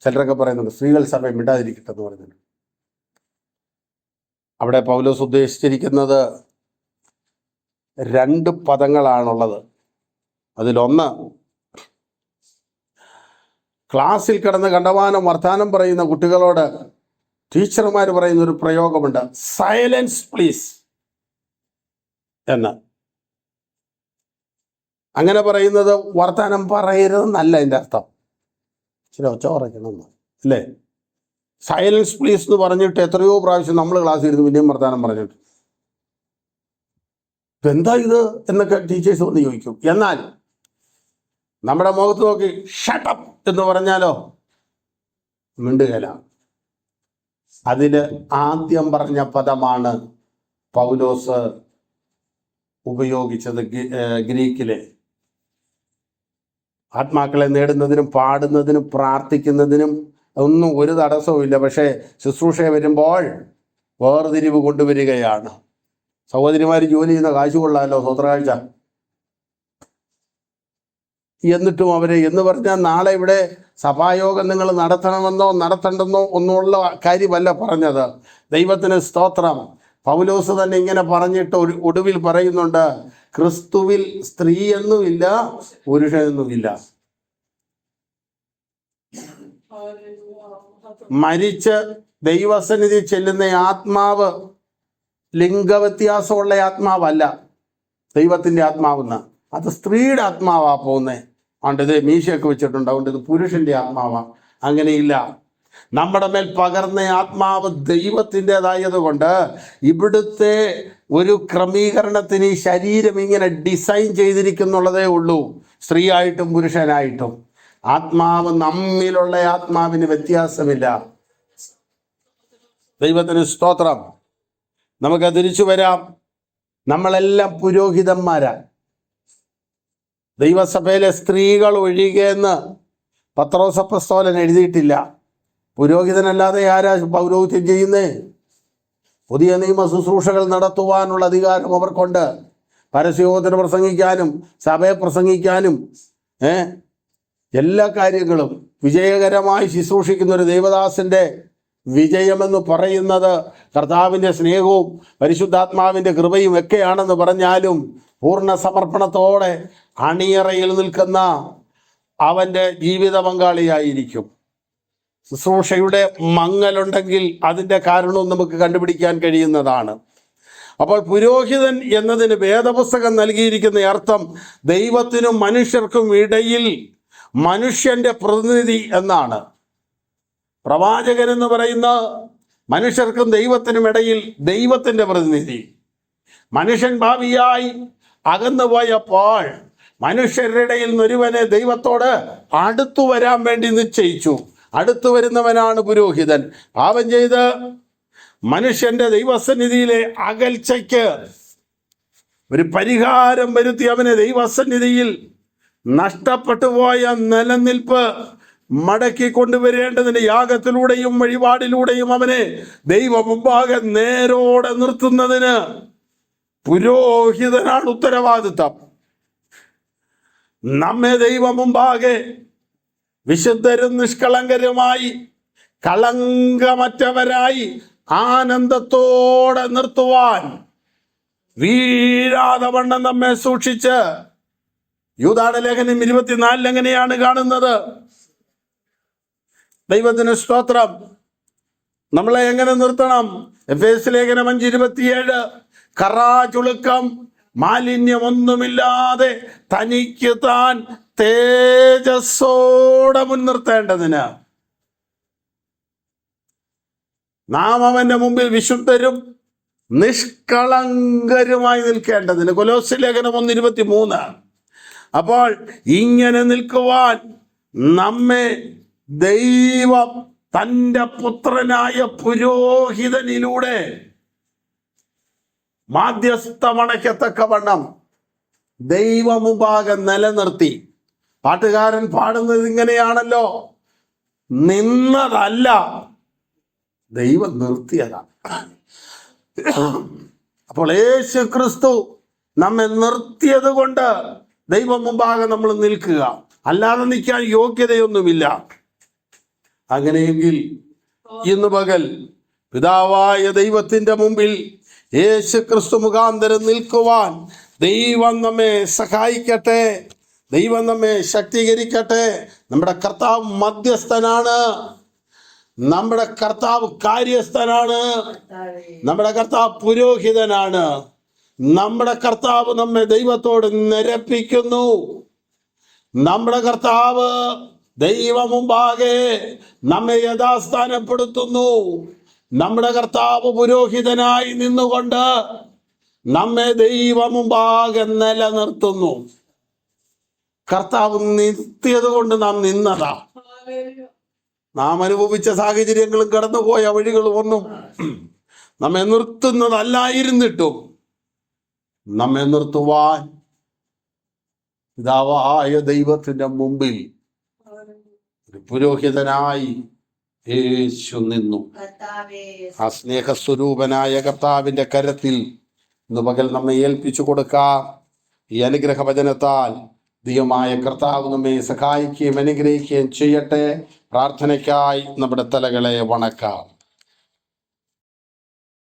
ചിലരൊക്കെ പറയുന്നുണ്ട് സ്ത്രീകൾ സഭ മിണ്ടാതിരിക്കട്ടെ എന്ന് പറയുന്നുണ്ട്. അവിടെ പൗലോസ് ഉദ്ദേശിച്ചിരിക്കുന്നത് 2 പദങ്ങളാണുള്ളത്. അതിലൊന്ന്, ക്ലാസ്സിൽ കിടന്ന് കണ്ടമാനം വർത്താനം പറയുന്ന കുട്ടികളോട് ടീച്ചർമാർ പറയുന്ന ഒരു പ്രയോഗമുണ്ട്, സൈലൻസ് പ്ലീസ് എന്ന്. അങ്ങനെ പറയുന്നത് വർത്താനം പറയരുതെന്നല്ല എൻ്റെ അർത്ഥം, ചില ഒച്ച കുറയ്ക്കണമെന്ന് അല്ലേ. സൈലൻസ് പ്ലീസ് എന്ന് പറഞ്ഞിട്ട് എത്രയോ പ്രാവശ്യം നമ്മൾ ക്ലാസ്സിൽ ഇരുന്ന് പിന്നെയും വർത്താനം പറഞ്ഞിട്ട് എന്താ ഇത് എന്നൊക്കെ ടീച്ചേഴ്സ് വന്ന് ചോദിക്കും. എന്നാൽ നമ്മുടെ മുഖത്ത് നോക്കി ഷട്ടപ്പ് എന്ന് പറഞ്ഞാലോ മിണ്ടുകയില്ല. അതിൽ ആദ്യം പറഞ്ഞ പദമാണ് പൗലോസ് ഉപയോഗിച്ചത് ഗ്രീക്കിലെ. ആത്മാക്കളെ നേടുന്നതിനും പാടുന്നതിനും പ്രാർത്ഥിക്കുന്നതിനും ഒന്നും ഒരു തടസ്സവും ഇല്ല. പക്ഷേ ശുശ്രൂഷ വരുമ്പോൾ വേർതിരിവ് കൊണ്ടുവരികയാണ്. സഹോദരിമാർ ജോലി ചെയ്യുന്ന കാശ് കൊള്ളാമല്ലോ, സ്വത്രകാഴ്ച. എന്നിട്ടും അവരെ എന്ന് പറഞ്ഞാൽ നാളെ ഇവിടെ സഭായോഗം നിങ്ങൾ നടത്തണമെന്നോ നടത്തണ്ടെന്നോ ഒന്നുമുള്ള കാര്യമല്ല പറഞ്ഞത്. ദൈവത്തിന് സ്തോത്രം. പൗലോസ് തന്നെ ഇങ്ങനെ പറഞ്ഞിട്ട് ഒടുവിൽ പറയുന്നുണ്ട്, ക്രിസ്തുവിൽ സ്ത്രീ എന്നുമില്ല പുരുഷനെന്നുമില്ല. മരിച്ച് ദൈവസന്നിധി ചെല്ലുന്ന ആത്മാവ് ലിംഗവ്യത്യാസമുള്ള ആത്മാവല്ല ദൈവത്തിൻ്റെ ആത്മാവെന്ന്. അത് സ്ത്രീയുടെ ആത്മാവാ പോകുന്നത്. അതുകൊണ്ട് ഇത് മീശയൊക്കെ വെച്ചിട്ടുണ്ട്, അതുകൊണ്ട് ഇത് പുരുഷൻ്റെ ആത്മാവാണ്. അങ്ങനെയില്ല. നമ്മുടെ മേൽ പകർന്ന ആത്മാവ് ദൈവത്തിൻ്റെതായത് കൊണ്ട് ഇവിടുത്തെ ഒരു ക്രമീകരണത്തിന് ഈ ശരീരം ഇങ്ങനെ ഡിസൈൻ ചെയ്തിരിക്കുന്നുള്ളതേ ഉള്ളൂ. സ്ത്രീയായിട്ടും പുരുഷനായിട്ടും ആത്മാവ് നമ്മിലുള്ള ആത്മാവിന് വ്യത്യാസമില്ല. ദൈവത്തിന് സ്തോത്രം. നമുക്ക് തിരിച്ചു വരാം. നമ്മളെല്ലാം പുരോഹിതന്മാരാണ്. ദൈവസഭയിലെ സ്ത്രീകൾ ഒഴികെയെന്ന് പത്രോസ് അപ്പോസ്തലൻ എഴുതിയിട്ടില്ല. പുരോഹിതനല്ലാതെ ആരാ പൗരോഹിത്യം ചെയ്യുന്നേ? പുതിയ നിയമ ശുശ്രൂഷകൾ നടത്തുവാനുള്ള അധികാരം അവർക്കുണ്ട്. പരസ്യയോഗത്തിന് പ്രസംഗിക്കാനും സഭയെ പ്രസംഗിക്കാനും എല്ലാ കാര്യങ്ങളും വിജയകരമായി ശുശ്രൂഷിക്കുന്ന ഒരു ദൈവദാസന്റെ വിജയമെന്ന് പറയുന്നത് കർത്താവിൻ്റെ സ്നേഹവും പരിശുദ്ധാത്മാവിൻ്റെ കൃപയും ഒക്കെയാണെന്ന് പറഞ്ഞാലും പൂർണ്ണ സമർപ്പണത്തോടെ അണിയറയിൽ നിൽക്കുന്ന അവൻ്റെ ജീവിത പങ്കാളിയായിരിക്കും. ശുശ്രൂഷയുടെ മങ്ങലുണ്ടെങ്കിൽ അതിൻ്റെ കാരണവും നമുക്ക് കണ്ടുപിടിക്കാൻ കഴിയുന്നതാണ്. അപ്പോൾ പുരോഹിതൻ എന്നതിന് വേദപുസ്തകം നൽകിയിരിക്കുന്ന അർത്ഥം ദൈവത്തിനും മനുഷ്യർക്കും ഇടയിൽ മനുഷ്യൻ്റെ പ്രതിനിധി എന്നാണ്. പ്രവാചകൻ എന്ന് പറയുന്ന മനുഷ്യർക്കും ദൈവത്തിനും ഇടയിൽ ദൈവത്തിൻ്റെ പ്രതിനിധി. മനുഷ്യൻ ഭാവിയായി അകന്നുപോയപ്പോൾ മനുഷ്യരുടെ ഇടയിൽ ഒരുവനെ ദൈവത്തോട് അടുത്തു വരാൻ വേണ്ടി നിശ്ചയിച്ചു. അടുത്തു വരുന്നവനാണ് പുരോഹിതൻ. പാപം ചെയ്ത് മനുഷ്യന്റെ ദൈവസന്നിധിയിലെ അകൽച്ചയ്ക്ക് ഒരു പരിഹാരം വരുത്തി അവനെ ദൈവസന്നിധിയിൽ നഷ്ടപ്പെട്ടു പോയ നിലനിൽപ്പ് മടക്കി കൊണ്ടുവരേണ്ടതിന് യാഗത്തിലൂടെയും വഴിപാടിലൂടെയും അവനെ ദൈവമുമ്പാകെ നേരോടെ നിർത്തുന്നതിന് പുരോഹിതനാണ് ഉത്തരവാദിത്തം. നമ്മെ ദൈവമുമ്പാകെ വിശുദ്ധരും നിഷ്കളങ്കരുമായി കളങ്കമറ്റവരായി ആനന്ദത്തോടെ നിർത്തുവാൻ വീഴാതെ വണ്ണം നമ്മെ സൂക്ഷിച്ച് യൂദായുടെ ലേഖനം 24 എങ്ങനെയാണ് കാണുന്നത്? ദൈവത്തിന് സ്തോത്രം. നമ്മളെ എങ്ങനെ നിർത്തണം? എഫേസ്യ ലേഖനം 5:27 കറാചുളുക്കം മാലിന്യമൊന്നുമില്ലാതെ തനിക്ക് താൻ തേജസ്സോടെ മുൻനിർത്തേണ്ടതിന് നാം അവന്റെ മുമ്പിൽ വിശുദ്ധരും നിഷ്കളങ്കരുമായി നിൽക്കേണ്ടതിന്. കൊലോസ്യ ലേഖനം 1:23. അപ്പോൾ ഇങ്ങനെ നിൽക്കുവാൻ നമ്മെ ദൈവം തൻ്റെ പുത്രനായ പുരോഹിതനിലൂടെ മാധ്യസ്ഥമണയ്ക്കത്തക്കവണ്ണം ദൈവമുമ്പാകെ നിലനിർത്തി. പാട്ടുകാരൻ പാടുന്നത് ഇങ്ങനെയാണല്ലോ, നിന്നതല്ല ദൈവം നിർത്തിയതാണ്. അപ്പോൾ യേശു ക്രിസ്തു നമ്മെ നിർത്തിയത് കൊണ്ട് ദൈവം മുമ്പാകെ നമ്മൾ നിൽക്കുക, അല്ലാതെ നിൽക്കാൻ യോഗ്യതയൊന്നുമില്ല. അങ്ങനെയെങ്കിൽ ഇന്ന് പകൽ പിതാവായ ദൈവത്തിൻ്റെ മുമ്പിൽ യേശു ക്രിസ്തു മുഖാന്തരം നിൽക്കുവാൻ ദൈവം നമ്മെ സഹായിക്കട്ടെ, ദൈവം നമ്മെ ശക്തീകരിക്കട്ടെ. നമ്മുടെ കർത്താവ് മധ്യസ്ഥനാണ്, നമ്മുടെ കർത്താവ് കാര്യസ്ഥനാണ്, നമ്മുടെ കർത്താവ് പുരോഹിതനാണ്. നമ്മുടെ കർത്താവ് നമ്മെ ദൈവത്തോട് നിരപ്പിക്കുന്നു. നമ്മുടെ കർത്താവ് ദൈവ മുമ്പാകെ നമ്മെ യഥാസ്ഥാനപ്പെടുത്തുന്നു. നമ്മുടെ കർത്താവ് പുരോഹിതനായി നിന്നുകൊണ്ട് നമ്മെ ദൈവ മുമ്പാകെ നിലനിർത്തുന്നു. കർത്താവ് നിർത്തിയത് കൊണ്ട് നാം നിന്നതാ. നാം അനുഭവിച്ച സാഹചര്യങ്ങളും കടന്നുപോയ വഴികളും ഒന്നും നമ്മെ നിർത്തുന്നതല്ലായിരുന്നിട്ടും നമ്മെ നിർത്തുവാൻ പിതാവായ ദൈവത്തിന്റെ മുമ്പിൽ ഒരു പുരോഹിതനായി യേശു നിന്നു. ആ സ്നേഹസ്വരൂപനായ കർത്താവിന്റെ കരത്തിൽ ഇന്ന് പകൽ നമ്മെ ഏൽപ്പിച്ചു കൊടുക്കാം. ഈ അനുഗ്രഹ വചനത്താൽ ദൈവമായ കർത്താവ് നമ്മെ സഹായിക്കുകയും അനുഗ്രഹിക്കുകയും ചെയ്യട്ടെ. പ്രാർത്ഥനയ്ക്കായി നമ്മുടെ തലകളെ വണക്കാം.